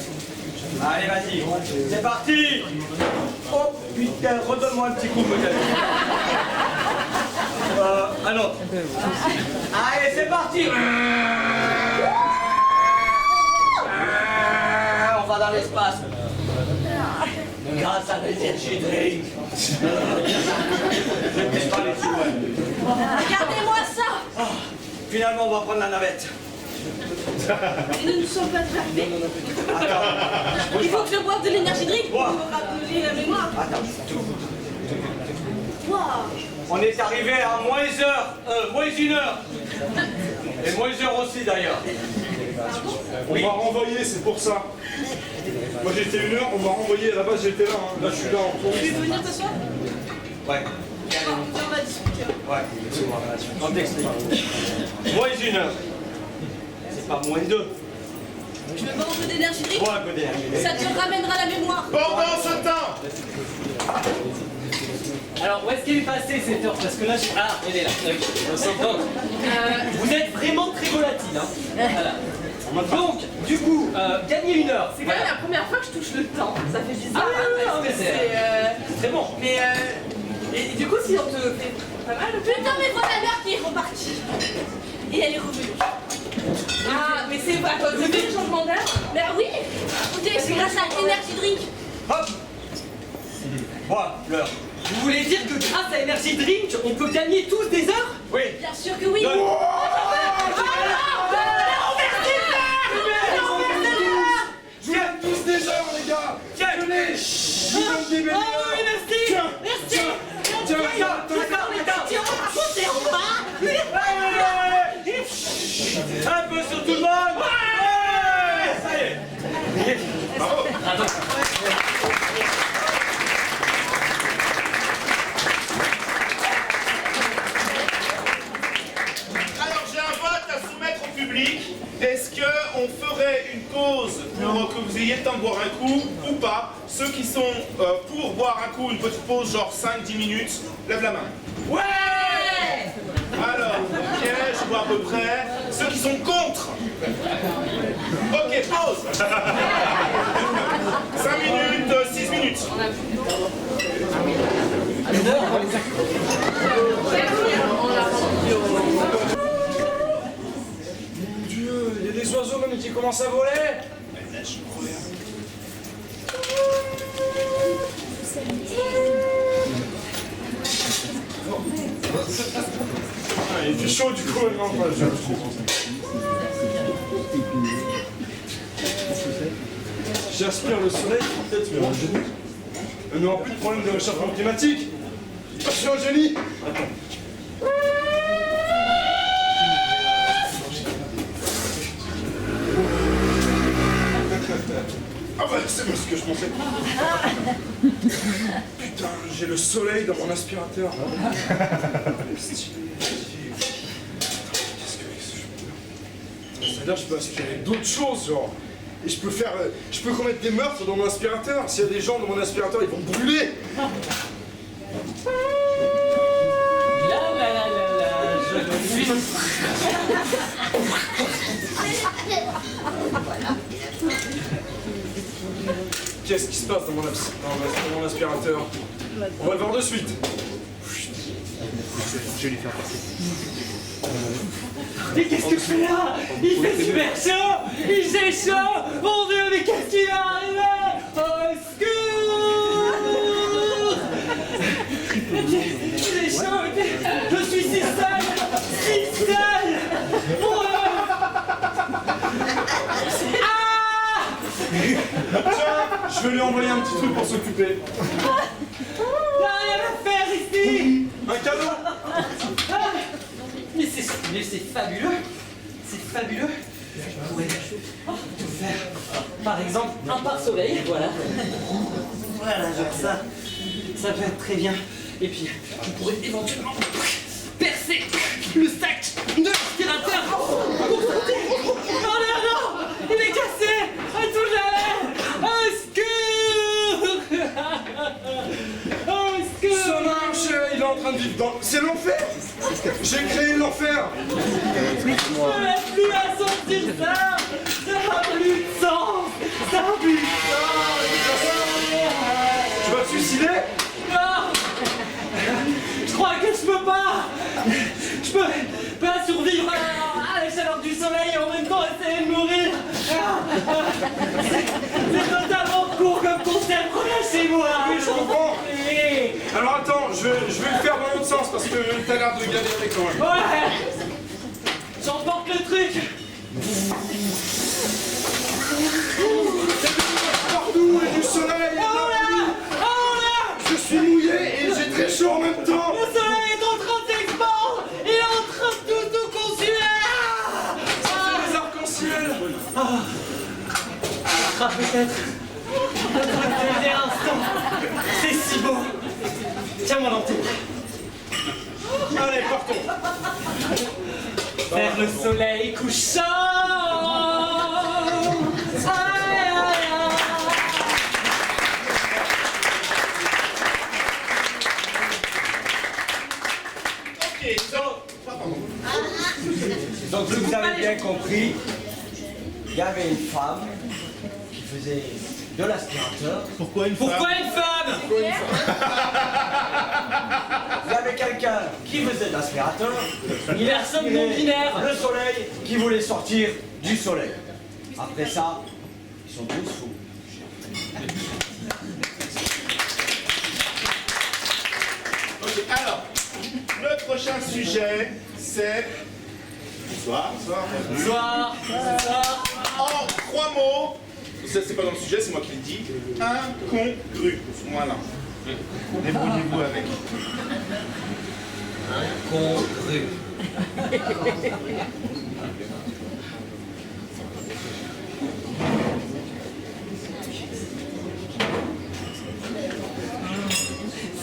Allez, vas-y. C'est parti. Oh putain, redonne-moi un petit coup peut-être. Alors. Allez, c'est parti. On va dans l'espace. Grâce à l'Energy Drink. Regardez-moi ça. Finalement, on va prendre la navette. Et nous ne sommes pas trappés. Attends. Il faut que je boive de l'énergie drink pour me rappeler la mémoire. Attends. Waouh. On est arrivé à moins 1 heure. Et moins 1 aussi d'ailleurs. On m'a renvoyé, c'est pour ça. Moi j'étais 1 heure, on m'a renvoyé, à la base j'étais là, hein. Là je suis là en Tu touriste. veux venir t'asseoir? Ouais. On va discuter. Ouais. On t'explique. Moins 1 heure. C'est pas moins 2. Tu veux boire un peu d'énergie drink? Bois un peu d'énergie. Ça te ramènera la mémoire. pendant ce temps, Alors, où est-ce qu'elle est passée cette heure? Parce que là, ah, elle est là. Donc, vous êtes vraiment très volatile. Hein. Voilà. Donc, du coup, gagner 1 heure. C'est quand même la première fois que je touche le temps, ça fait bizarre. Ah oui, parce mais que c'est très bon. Mais et du coup si on te fait pas mal, Putain, mais voilà l'heure qui est repartie. Et elle est revenue. ah mais c'est à cause de le changement d'heure. Mais oui. Écoutez, c'est grâce à Energy Drink. Hop. Moi, pleure. Vous voulez dire que grâce à Energy Drink, on peut gagner tous des heures? Oui. Bien sûr que oui. Donne. Je vous donne tous des heures, les gars. Tiens. Tenez. Je vous donne des bébés. Oh oui, merci! Tiens. Merci! Tiens, D'accord, Un peu sur tout le monde. Ouais. Ça y est. Bravo. Alors j'ai un vote à soumettre au public. Est-ce qu'on ferait une pause pour que vous ayez le temps de boire un coup ou pas? Ceux qui sont pour boire un coup, une petite pause genre 5-10 minutes, lève la main. Ouais. Alors, ok, je vois à peu près. Ceux qui sont contre. Ok, pause. 5 minutes, 6 minutes. Mon Dieu, il y a des oiseaux même qui commencent à voler. Ah, il fait chaud du coup, non, pas je trouve. J'aspire le soleil, peut-être mais un génie. On n'aura plus de problème de réchauffement climatique. Je suis un génie. Ah bah c'est bien ce que je pensais. Putain, j'ai le soleil dans mon aspirateur. Stylé. Qu'est-ce que je... C'est-à-dire que je peux aspirer d'autres choses, genre. Et je peux commettre des meurtres dans mon aspirateur. S'il y a des gens dans mon aspirateur, ils vont brûler. La la la la la, je suis... Qu'est-ce qui se passe dans mon aspirateur? On va le voir de suite. Je vais lui faire passer. Mais qu'est-ce que je fais là? Il fait super chaud! Il fait chaud! Mon Dieu, mais qu'est-ce qui va arriver? Au secours! Il est chaud! Je suis si seul! Si seul! Mon Dieu! Ah! Tiens, je vais lui envoyer un petit truc pour s'occuper. Y'a rien à faire ici! Un cadeau. Mais c'est fabuleux! C'est fabuleux! Je pourrais tout faire. Par exemple, un pare-soleil, voilà. Voilà, genre ça. Ça peut être très bien. Et puis, je pourrais éventuellement percer le sac de l'aspirateur pour sortir. Oh non, non! Il est cassé! À tout jamais! Au secours! Au secours! Ça marche, il est en train de vivre dans... C'est l'enfer. J'ai créé l'enfer. Je n'ai plus à sentir ça! Ça n'a plus de sens! Ça n'a plus de sens! Tu vas te suicider? Non! Je crois que je peux pas! Je peux pas survivre à la chaleur du soleil et en même temps essayer de mourir! C'est totalement court comme concept, relâchez-moi! Oui, je comprends. Oui. Alors attends, je vais le faire dans l'autre sens parce que t'as l'air de galérer quand même. Ouais! J'emporte le truc! Partout et du soleil et de Oh la là! pluie. Oh là! Je suis mouillé et j'ai très chaud en même temps. Le soleil est en train de s'expandre! Il est en train de tout consumer! C'est des arcs-en-ciel. Ah, peut-être notre dernier instant! C'est si beau! Tiens-moi dans tout! Allez, partons. Vers le soleil couchant! Aïe, aïe, aïe. Ok, Donc si vous avez bien compris, il y avait une femme qui faisait de l'aspirateur. Pourquoi une Pourquoi une femme? Il y avait quelqu'un qui faisait de l'aspirateur. Une personne non binaire! Le soleil qui voulait sortir du soleil. Après ça, ils sont tous fous. prochain sujet, c'est... Bonsoir. Bonsoir. En 3 mots, ça c'est pas dans le sujet, c'est moi qui le dis. Incongru. Voilà. Débrouillez-vous avec. Incongru.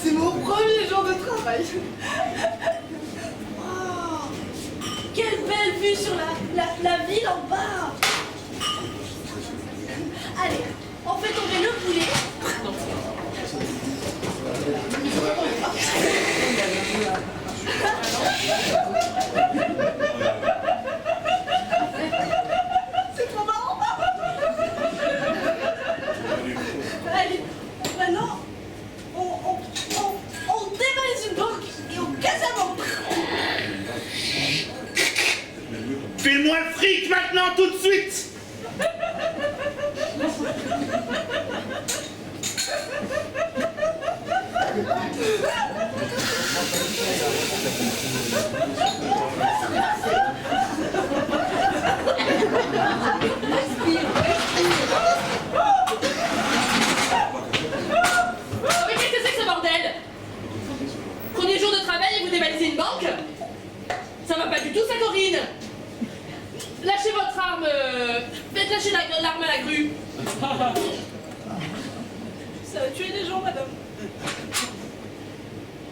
C'est mon premier jour de travail. Wow. Quelle belle vue sur la ville en bas. Allez, on fait tomber le poulet. C'est trop marrant. Allez, maintenant, on dévalise une banque et on casse la banque. File-moi le fric maintenant, tout de suite. Mais qu'est-ce que c'est que ce bordel? Premier jour de travail et vous dévalisez une banque? Ça va pas du tout, ça, Corinne. Lâchez votre arme. Faites lâcher l'arme à la grue. Ça va tuer des gens, madame.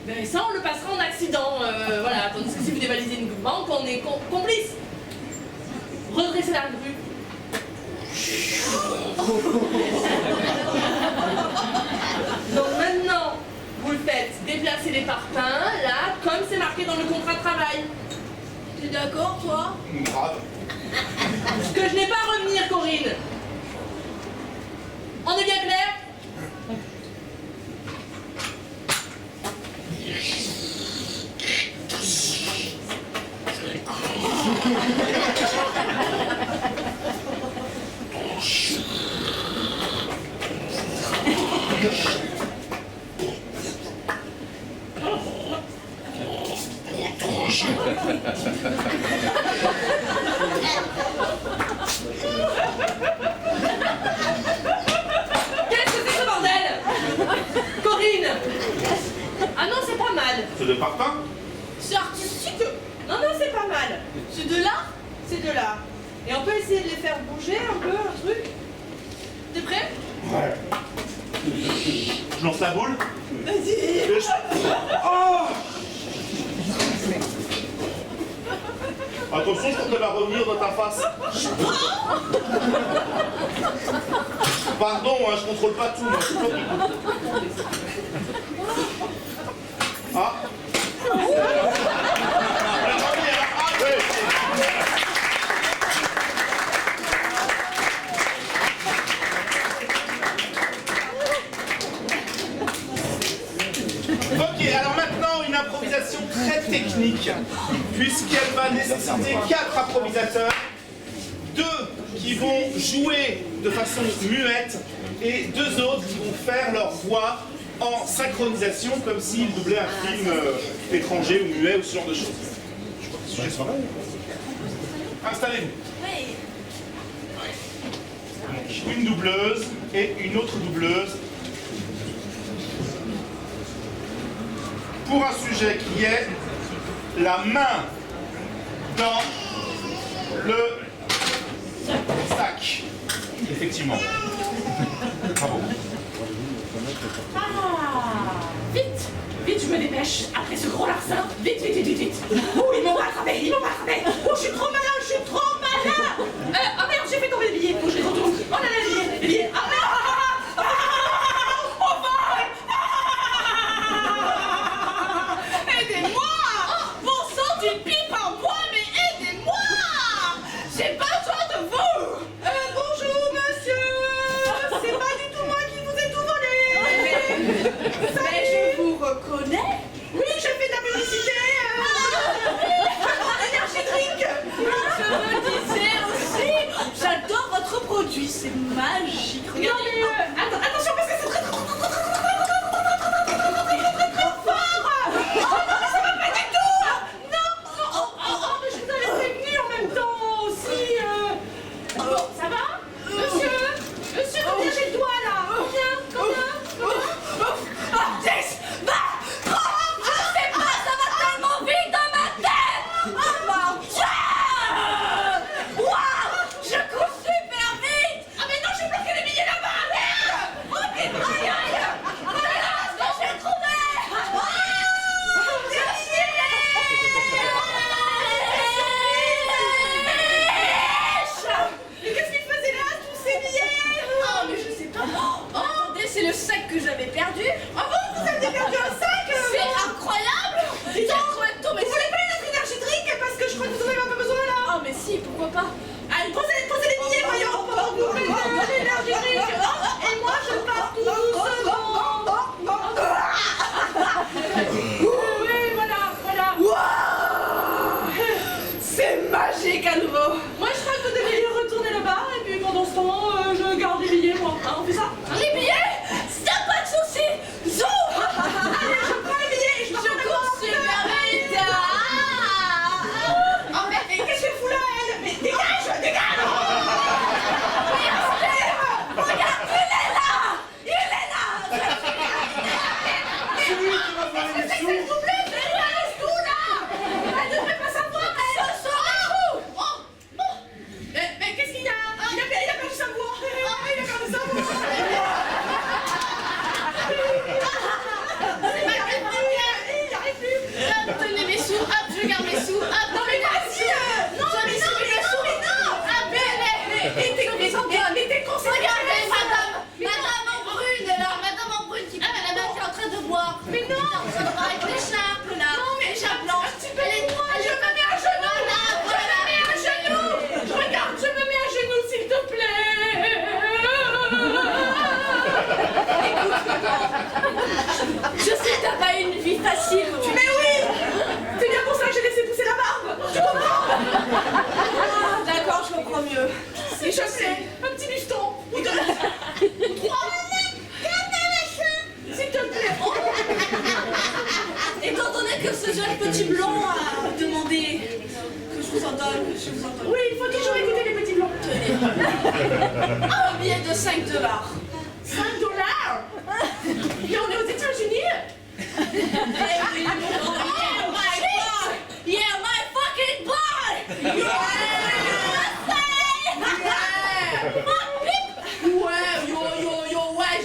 Mais ça, on le passera en accident. Voilà, tandis que si vous dévalisez une banque, on est complices. Redressez la grue. Donc maintenant, vous le faites déplacer les parpaings, là, comme c'est marqué dans le contrat de travail. T'es d'accord, toi? Grave. Ce que je n'ai pas à revenir, Corinne. On est bien clair? Qu'est-ce que c'est que ce bordel? Corinne! Ah non, c'est pas mal. C'est de parpaing? C'est artistique. Non, non, c'est pas mal. C'est de l'art. C'est de l'art. Et on peut essayer de les faire bouger un peu, un truc. T'es prêt? Ouais. Je lance la boule. Vas-y. Oh! Attention, je crois qu'elle va revenir dans ta face. Pardon, hein, je contrôle pas tout, moi. C'est toi qui contrôle. Ah! Ok, alors maintenant une improvisation très technique, puisqu'elle va nécessiter 4 improvisateurs, 2 qui vont jouer de façon muette et 2 autres qui vont faire leur voix en synchronisation, comme s'ils doublaient un film étranger ou muet ou ce genre de choses. Je crois que le sujet sera bon. Installez-vous. Oui. Donc, une doubleuse et une autre doubleuse. Pour un sujet qui est la main dans le sac. Effectivement. Bravo. Ah! Vite! Vite, je me dépêche. Après ce gros larcin, vite, vite, vite, vite, vite. Oh, ils m'ont rattrapé, ils m'ont rattrapé. Oh, je suis trop malin, je suis trop malin. Ah merde, j'ai fait tomber les billets. Faut que je les retourne. Oh là là, les billets. Ah merde! Aidez-moi. Bon sang, d'une pipe en bois, mais aidez-moi. J'ai besoin de vous. Bonjour, monsieur. C'est pas du tout moi qui vous ai tout volé. Mais je vous reconnais. Oui, je fais de la publicité. Énergie drink. c'est le sac que j'avais perdu. Ah bon, vous avez perdu un sac C'est incroyable. Dis donc, vous voulez pas une autre énergie drink parce que je crois que vous en avez un peu besoin là. Oh mais si, pourquoi pas. Allez, posez les billets, voyons, pendant que vous faites l'énergie drink. Et moi, je pars tout doucement. Oui, voilà. C'est magique à nouveau. Moi, je crois que vous devez retourner là-bas. Et puis pendant ce temps, je garde les billets, moi. Hein, on fait ça? Les billets, ça pas de soucis. Zou. Allez, je prends les billets et je pars en vacances. Super vite. Oh, mais qu'est-ce qu'elle fout là, elle? Mais dégage. Regarde, il est là. C'est lui qui va faire les C'est sous. le doublé, mais elle reste tout là. Elle devrait pas savoir, elle. Mais qu'est-ce qu'il y a? Il a perdu sa voix. Il a perdu sa voix. Il n'y arrive plus. Tenez mes sous, hop, je garde mes sous, hop. Non mais vas-y. Non mais non, mais non. Mais t'es concentrée. Regardez, madame en brune, là, madame en brune qui est en train de boire. Mais non. Ça va avec l'écharpe, là. Non, mais l'écharpe blanche. je me mets à genoux. Voilà. Regarde, je me mets à genoux, s'il te plaît. Je sais que t'as pas une vie facile. Mais oui. C'est bien pour ça que j'ai laissé pousser la barbe. Tu comprends? D'accord, je comprends mieux. S'il te plaît, un petit bifton. Ou deux. S'il te plaît. Étant donné que ce jeune petit blond a demandé que je vous en donne, Oui, il faut toujours écouter les petits blancs. un billet de $5. $5? Et on est aux États-Unis? Yeah, my fucking boy! Ouais, ouais.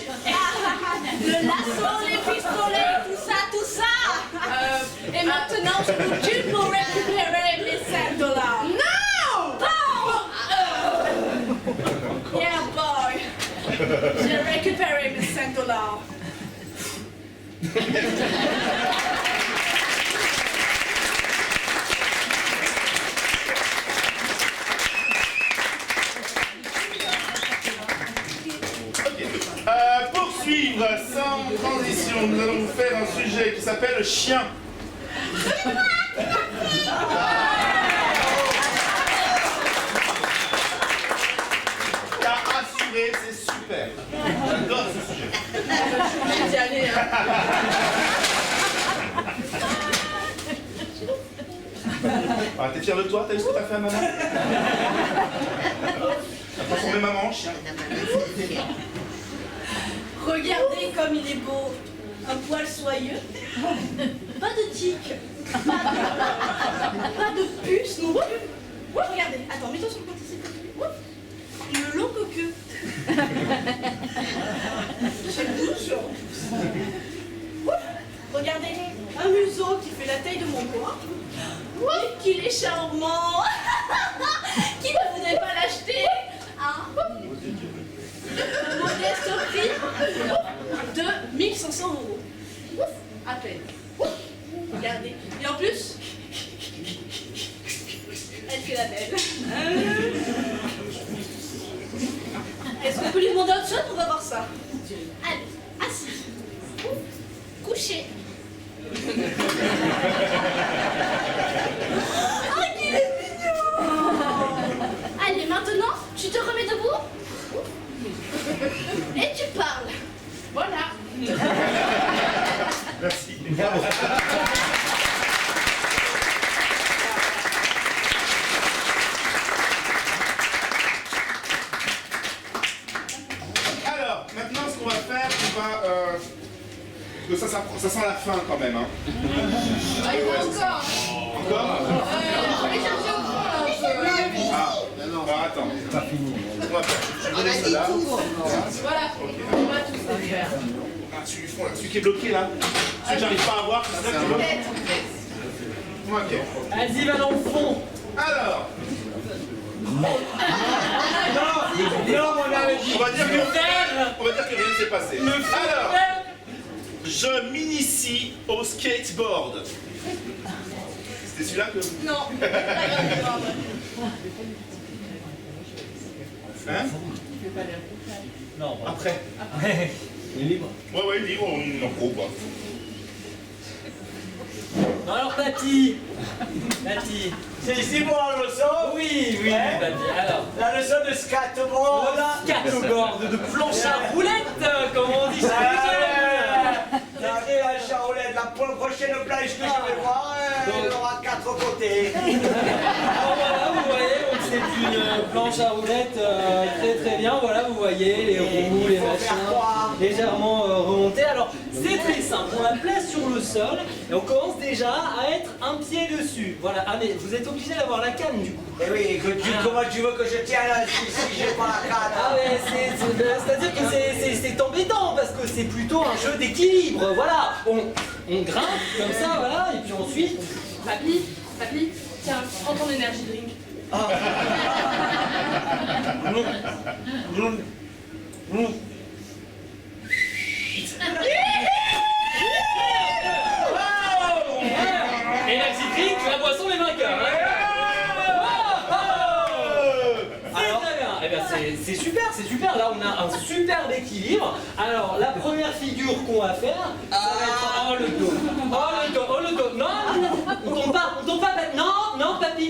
Le lasso, les pistolets, tout ça. Et maintenant, je vous tue pour récupérer mes $5. No! Yeah, boy. J'ai récupéré mes $5. Pour suivre sans transition, nous allons vous faire un sujet qui s'appelle chien. T'as assuré, c'est super. J'adore ce sujet. J'ai dit allez, hein. Ah, t'es fier de toi? T'as vu ce que t'as fait à maman? T'as transformé maman en chien. Regardez comme il est beau. Un poil soyeux. Pas de tic. Pas de puce non plus. Regardez. Attends, mets-toi sur le côté. Le long queue. C'est douce. Regardez. Un museau qui fait la taille de mon doigt. Qu'il est charmant. Qui ne voudrait pas l'acheter? Hein? Un modeste prix de 1500 €. À peine. Regardez. Et en plus, elle fait la belle. Est-ce qu'on peut lui demander autre chose? On va voir ça. Allez, assis. Couché. Oh, qu'il est mignon! Allez, maintenant, tu te remets debout et tu parles. Voilà. Merci. Bravo. Alors, maintenant, ce qu'on va faire, on va... ça sent la fin quand même. Hein. Encore. Encore? Je vais chercher au fond, là. Ah, alors attends. C'est pas fini. On va faire. Je vais donner cela. Voilà. On va tous les faire. Ah, celui du fond là, celui qui est bloqué là. Celui que j'arrive pas à voir, c'est ça que tu bloques. Ok. Vas-y, va dans le fond. Alors, Non, on avait dit. on va dire que rien ne s'est laisser passer. Alors, je m'initie au skateboard. C'était celui-là que... Non. Hein? Non, Après. il est libre. Ouais, libre, on en pro, quoi. Bon, alors, Tati. C'est ici pour la leçon? Oui, Ouais. Tati. Alors, La leçon de skateboard. skateboard, de planche à roulettes, comme on dit chez les jeunes. La charolette, la prochaine plage que je vais voir, elle aura 4 côtés. Alors voilà, vous voyez, donc c'est une planche à roulettes très bien. Voilà, vous voyez les roues, les machins, légèrement remontés. Alors, c'est très simple. On la place sur le sol et on commence déjà à être un pied dessus. Voilà. Ah, mais vous êtes obligé d'avoir la canne du coup. Eh oui, comment tu veux que je tienne si j'ai pas la canne? Ah ouais, c'est-à-dire que c'est embêtant parce que c'est plutôt un jeu d'équilibre. Voilà, on grimpe comme ça, voilà, et puis ensuite. Papy, tiens, prends ton énergie drink. Énergie drink, la boisson des vainqueurs. Alors, eh bien, c'est super. Là, on a un superbe équilibre. Alors, la première figure qu'on va faire, ça va être le dos. Non, on tombe pas, papy. Non, papy,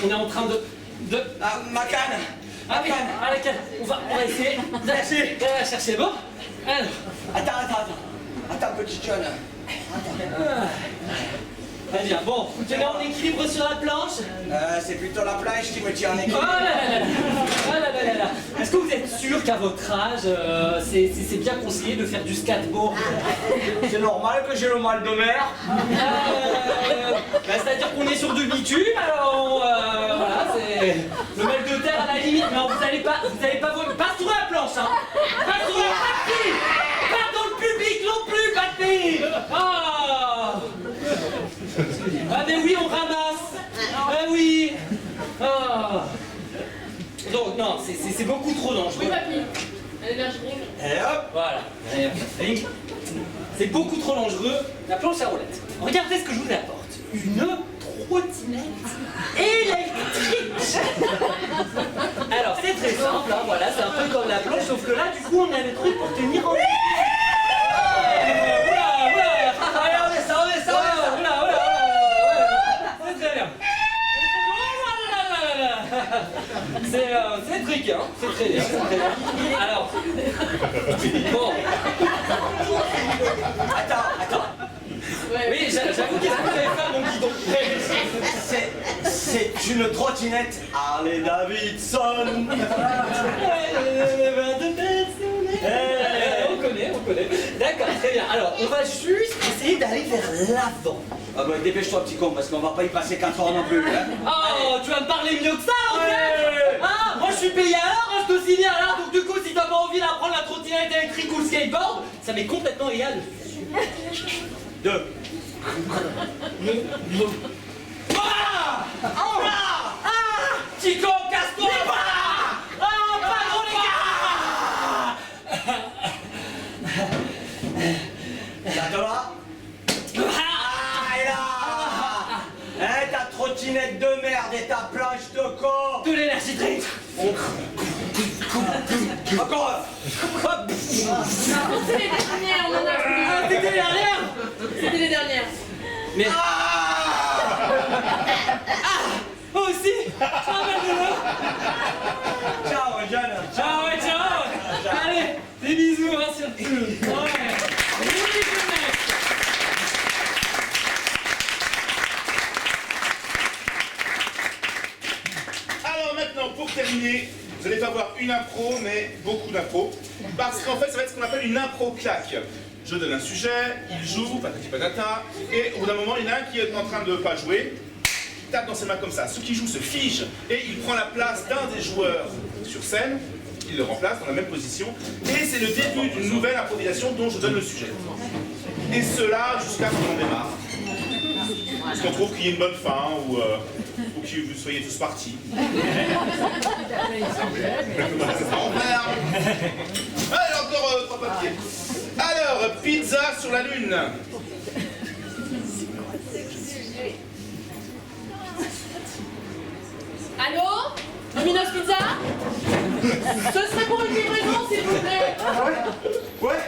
on est en train de. Ah, ma canne. Ah oui, la canne. On va essayer de la chercher. Bon, alors. Attends, petit jeune. Très bien, bon, tu es en équilibre sur la planche. C'est plutôt la plage qui me tient en Oh équilibre. là. Est-ce que vous êtes sûr qu'à votre âge, c'est bien conseillé de faire du skateboard? C'est normal que j'ai le mal de mer. C'est-à-dire qu'on est sur du bitume, alors voilà, c'est le mal de terre à la limite. Non, vous allez pas voler. Pas sur la planche, hein. Pas sur la papy. Pas dans le public non plus, papy. Ah mais oui, on ramasse. Ah oui. Donc non, c'est beaucoup trop dangereux. Oui, papy. Un énergie drink. Et hop. Voilà. C'est beaucoup trop dangereux. La planche à roulettes. Regardez ce que je vous apporte. Une trottinette électrique. Alors c'est très simple, hein, voilà, c'est un peu comme la planche, sauf que là, du coup, on a le truc pour tenir en... Oula. Allez, on descend. C'est très bien. C'est tricky, hein. C'est très bien. Alors, bon. Attends. Oui, j'avoue, qu'est-ce que vous allez faire, mon guidon? C'est une trottinette Harley Davidson. On connaît. D'accord, très bien. Alors, on va juste essayer d'aller vers l'avant. Ah bah dépêche-toi petit con, parce qu'on va pas y passer 4 heures non plus. Hein. Oh, tu vas me parler mieux que ça, en fait. Ah, moi je suis payé à l'heure, hein, je te signe à l'heure, donc du coup, si t'as pas envie d'apprendre la trottinette électrique ou le skateboard, ça m'est complètement égal. 2. Chico, casse-toi! Pas trop les gars! Là. Et là. Hein, ta trottinette de merde et ta planche de con. De l'énergie drink! Encore. Hop. C'est les dernières, on en a plus. C'était les dernières! C'était les dernières. Mais... Moi aussi! Ciao, Madeleine! Ciao, jeune. Ciao! Allez, des bisous, hein, surtout! Ouais! Alors maintenant, pour terminer, vous n'allez pas voir une impro, mais beaucoup d'impro. Parce qu'en fait, ça va être ce qu'on appelle une impro-claque. Je donne un sujet, il joue, patati patata, et au bout d'un moment, il y en a un qui est en train de ne pas jouer, il tape dans ses mains comme ça. Ceux qui jouent se figent, et il prend la place d'un des joueurs sur scène, il le remplace dans la même position, et c'est le début d'une nouvelle improvisation dont je donne le sujet. Et cela jusqu'à ce qu'on en démarre. Parce qu'on trouve qu'il y ait une bonne fin, ou que vous soyez tous partis. Allez, encore pizza sur la Lune. Allô? Domino's Pizza? Ce serait pour une livraison, s'il vous plaît. Ouais.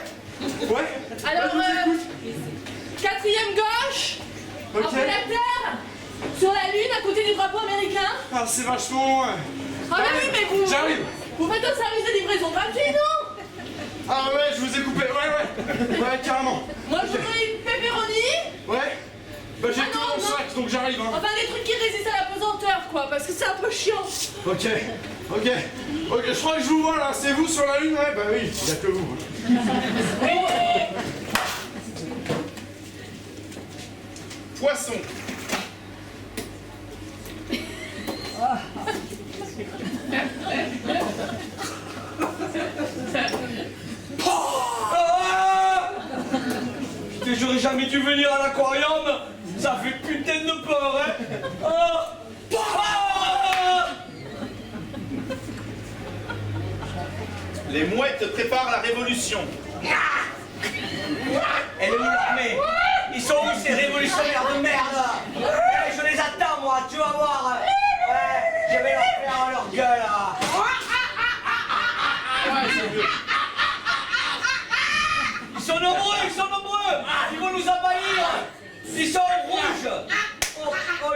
Alors, quatrième gauche, Ok. après la Terre, sur la Lune, à côté du drapeau américain. Ah, c'est vachement... Ah bah oui, mais vous... J'arrive. Vous faites un service de livraison gratuit, non? Ah ouais, je vous ai coupé, ouais, carrément. Moi, je voudrais une pepperoni. Ouais. Bah j'ai Ah tout non, dans le non. sac, donc j'arrive, hein. Enfin, des trucs qui résistent à la pesanteur, quoi, parce que c'est un peu chiant. Ok, je crois que je vous vois là, c'est vous sur la Lune, ouais, bah oui, il n'y a que vous. Poisson. Ah! Putain, j'aurais jamais dû venir à l'aquarium. Ça fait putain de peur, hein. Ah! Ah! Les mouettes préparent la révolution. Elle est où l'armée? Ils sont où ces révolutionnaires de merde? Eh, je les attends, moi, tu vas voir. Ouais, je vais leur faire leur gueule. Ils sont nombreux, ils vont nous envahir. Ils sont rouges. Oh, oh.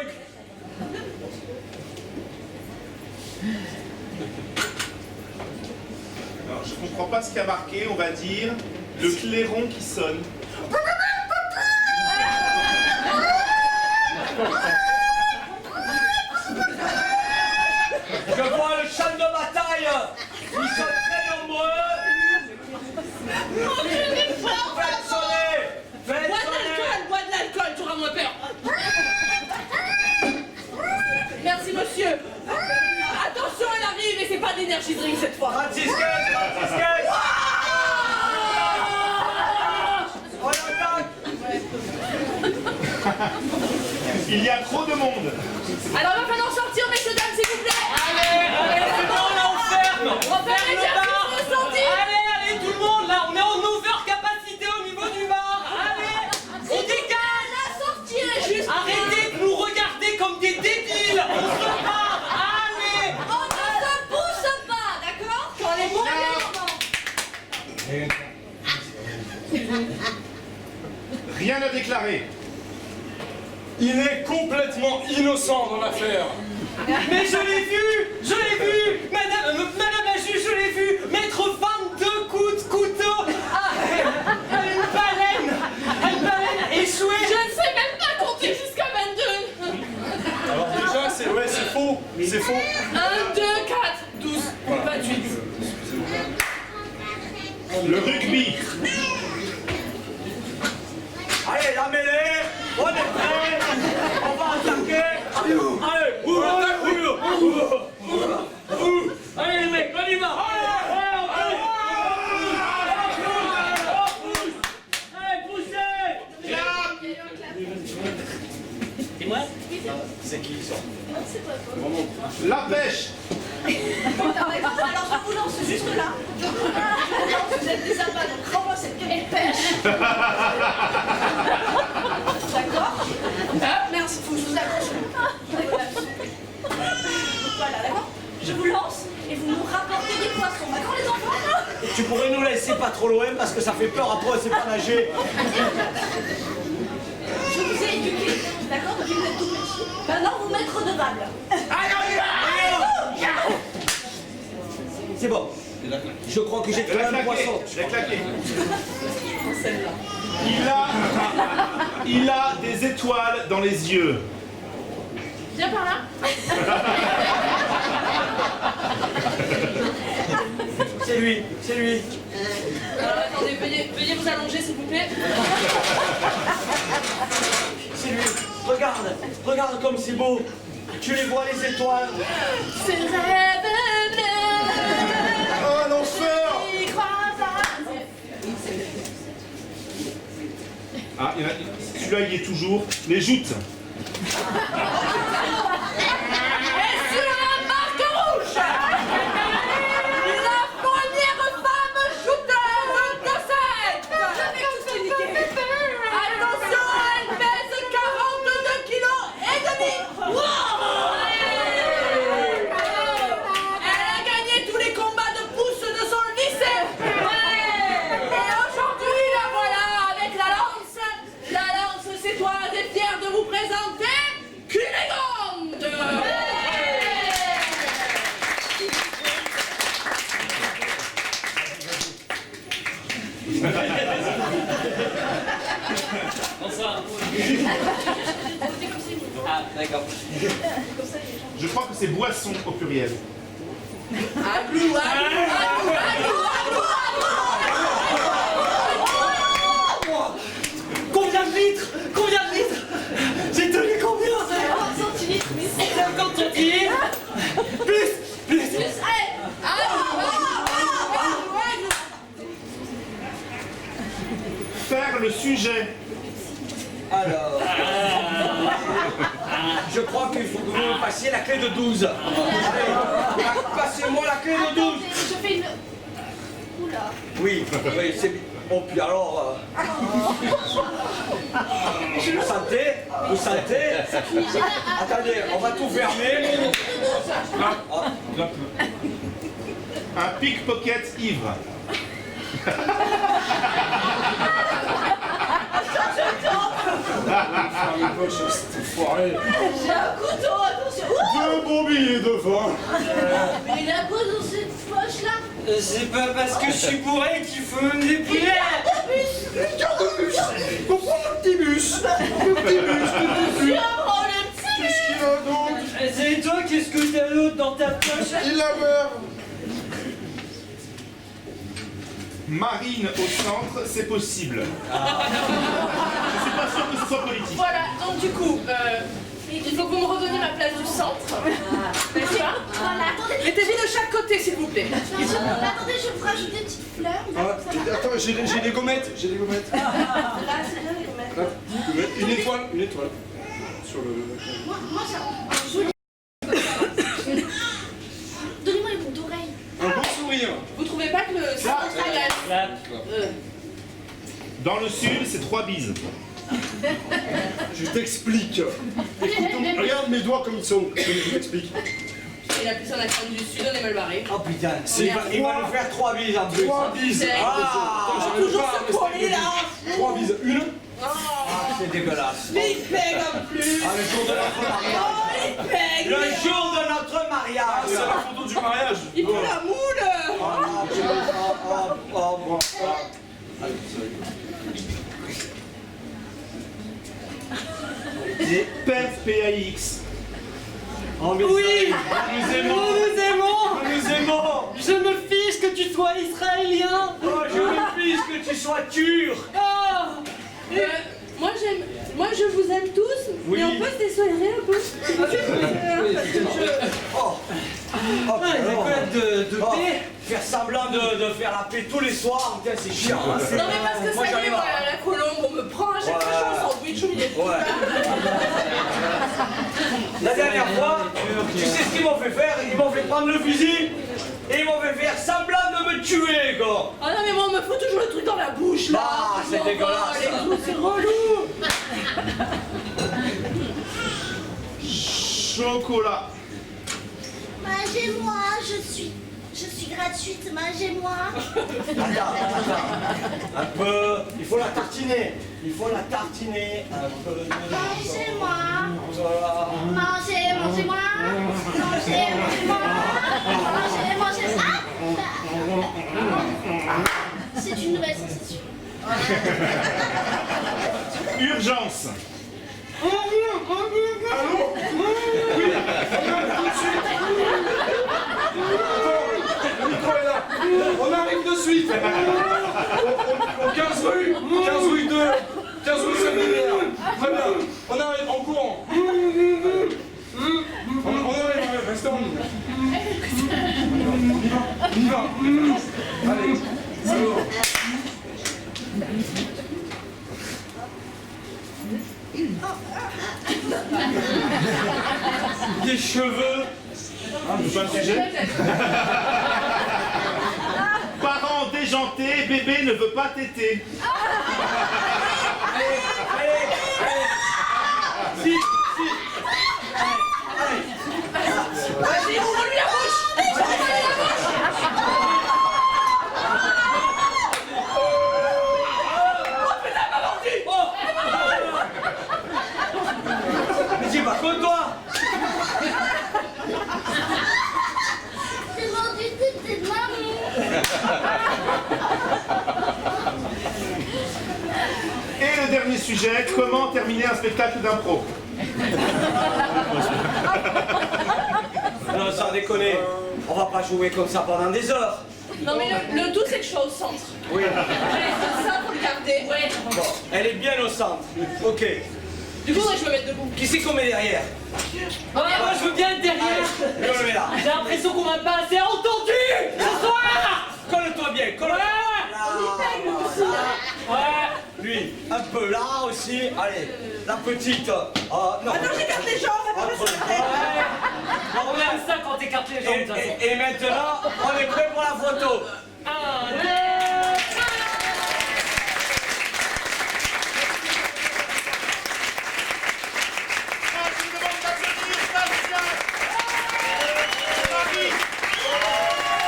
Alors, je comprends pas ce qu'il y a marqué, on va dire le clairon qui sonne. Je vois le champ de bataille. Ils sont très nombreux. Oh, je n'ai pas. Faites sonner. Faites sonner. Bois de l'alcool, tu auras moins peur. Merci, monsieur. Attention, elle arrive et c'est pas d'énergie drink cette fois. Franciscaine. On attaque. Il y a trop de monde. Alors, il va falloir sortir, messieurs, dames, s'il vous plaît. Allez, c'est bon, là, on ferme. On va faire le l'exercice bar. de sortie. Allez, tout le monde, là, on est en overcapacité au niveau du bar. Allez, on dégage. La sortie est juste. Arrêtez de nous regarder comme des débiles. On se barre. Allez. On ne se pousse pas, d'accord? Quand les mots Rien à déclarer. Il est complètement innocent dans l'affaire. Mais je l'ai vu. Madame la juge, je l'ai vu mettre 22 coups de couteau à une baleine échouée. Je ne sais même pas compter jusqu'à 22. Alors déjà, c'est faux. 1, 2, 4, 12, 28. Le rugby. Allez, la mêlée. On est prêts. On va attaquer. Allez les mecs, on y va. Allez, poussez. C'est moi? C'est qui ils sont? La pêche. Alors je vous lance juste là. Vous êtes des appâts, donc rends-moi cette quelle pêche. D'accord? Merci, faut que je vous accroche. Voilà, d'accord? Je vous lance et vous nous rapportez des poissons. D'accord les enfants? Tu pourrais nous laisser pas trop loin parce que ça fait peur après, c'est pas nager. Je vous ai éduqué, d'accord? Depuis que vous êtes tout petit. Maintenant vous mettre redevable. C'est bon. Je crois que j'ai trouvé un poisson. Je l'ai claqué. Il a des étoiles dans les yeux. Viens par là. C'est lui. Alors, attendez, veuillez vous allonger, s'il vous plaît. C'est lui. Regarde comme c'est beau. Tu les vois les étoiles. C'est le rêve bleu. Oh l'enfer. qui croise. Ah, celui-là il y est toujours. Les joutes. Et sur la marque rouge, la première femme shooter de 7. Je vais tout niquer. Bonsoir. C'est comme ça. Ah, d'accord. Comme ça, les gens. Je crois que c'est boisson au pluriel. Aglou, aglou, aglou, aglou, Combien de litres? Combien de litres? J'ai tenu combien? 50 centilitres, mais c'est 50 centilitres? Plus! plus, allez, Faire le sujet. Alors. Je crois qu'il faut que vous me passiez la clé de 12. Allez, passez-moi la clé de 12. Attendez, je fais une... Oula. Oui, oui, c'est bien. Oh, puis alors. Vous sentez? Vous sentez? Attendez, on va tout fermer. Un pickpocket ivre. j'ai un couteau, attention. Deux bons billets de vin. Mais il a quoi dans cette poche-là? C'est pas parce que je suis bourré qu'il faut me dépouiller! Une carte de bus. On prend le petit bus. Le petit bus, le petit bus. Oh, le petit Qu'est-ce qu'il a donc? C'est toi, qu'est-ce que t'as d'autre dans ta poche? Il la meurt. Marine au centre, c'est possible. Je suis pas sûr que ce soit politique. Voilà, donc du coup, il faut que vous me redonniez ma place du centre. N'est-ce pas? Voilà, attendez, Mettez-vous de chaque côté, s'il vous plaît. attendez, je vais vous rajouter des petites fleurs. Là, ça va. Attends, j'ai des gommettes. J'ai des gommettes. Là, c'est bien les gommettes. Une étoile. Une étoile. Sur le. Moi, j'ai un joli. Donnez-moi les boucles d'oreilles. Un bon sourire. Vous trouvez pas que le centre Là, Dans le sud, c'est 3 bises. Je t'explique. Écoute, regarde mes doigts comme ils sont. Je t'explique. Il a pris son accent du sud, on est mal barré. Oh putain, C'est il va nous faire 3 bises en plus. 3 bises. Ah, Toujours se coller là. 3 bises. Une. c'est dégueulasse. Mais il pègue en plus. Ah, le jour de notre mariage. Oh, il pègue. Le jour de notre mariage. C'est la photo du mariage. Il pue la moule. Bon. PEF, PAX. Oui! Nous nous aimons! Je me fiche que tu sois israélien! Oh, je me fiche que tu sois turc. Ah! Moi je vous aime tous, mais on peut se désolérer un peu. Oh, Des couettes de oh, paix! faire semblant de faire la paix tous les soirs, putain, c'est chiant. Hein, Non mais parce que moi, ça j'en y ai est, marre. voilà, la colombe, on me prend à chaque fois, je suis en sandwich au milieu de tout Ouais. ça. La dernière fois, tu sais ce qu'ils m'ont fait faire? Ils m'ont fait prendre le fusil et ils m'ont fait faire semblant de me tuer, quoi. Ah non mais moi on me fout toujours le truc dans la bouche là. Ah, c'est Toujours, dégueulasse. les trous, c'est relou. Chocolat. Mangez-moi, je suis gratuite, mangez-moi. Attends. Un peu. Il faut la tartiner. Il faut la tartiner un peu. Mangez-moi. Voilà. Mangez, mangez-moi. Mangez, mangez-moi. Mangez, mangez. C'est une nouvelle sensation. Urgence. Le micro est là. On arrive de suite. Au 15 rue 2. 15 rue Saint-Hilaire. Très bien. On arrive en courant. On arrive, restez en ligne. On y va. Allez. Alors. Des cheveux. C'est pas le sujet. Parents déjantés, bébé ne veut pas téter. Allez. Si. Vas-y, ouvre-lui la bouche. Mais dis pas contre toi. J'ai vendu toutes tes mains. sujet, comment terminer un spectacle d'impro? Non, sans déconner, on va pas jouer comme ça pendant des heures. Non mais le tout c'est que je sois au centre. Oui. Allez, c'est ça, faut le garder. Ouais. Bon, elle est bien au centre. Ok. Du coup, je me mettre debout. Qui c'est qu'on met derrière? Moi je veux bien être derrière. Allez, on le met là. J'ai l'impression qu'on m'a pas assez entendu ce soir. Colle-toi bien, colle-toi. Ouais. Lui, un peu là aussi. Allez, la petite. Non. Attends, j'écarte les jambes, ça peut pas se faire. On aime ça quand t'écartes les jambes de toute façon. Et maintenant, on est prêt pour la photo. 1, 2, Je vous demande d'applaudir Bastien, Marie,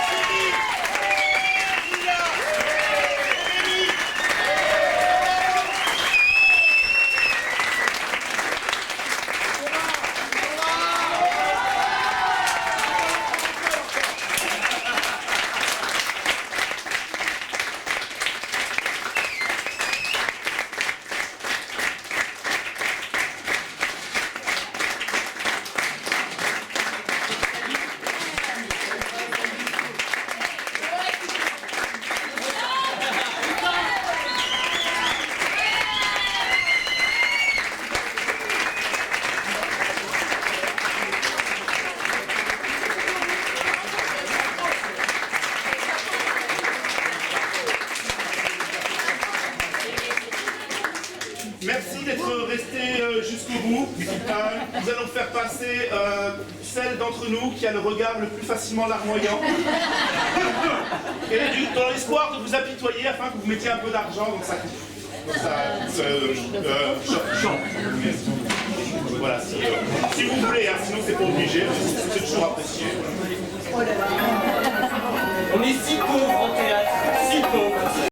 Sylvie, Julia, Aurélie. Merci d'être resté jusqu'au bout. Nous allons faire passer celle d'entre nous qui a le regard le plus facilement larmoyant. Et dans l'espoir de vous apitoyer afin que vous mettiez un peu d'argent dans sa voilà, si vous voulez, hein, sinon c'est pas obligé, c'est toujours apprécié. on est si pauvres.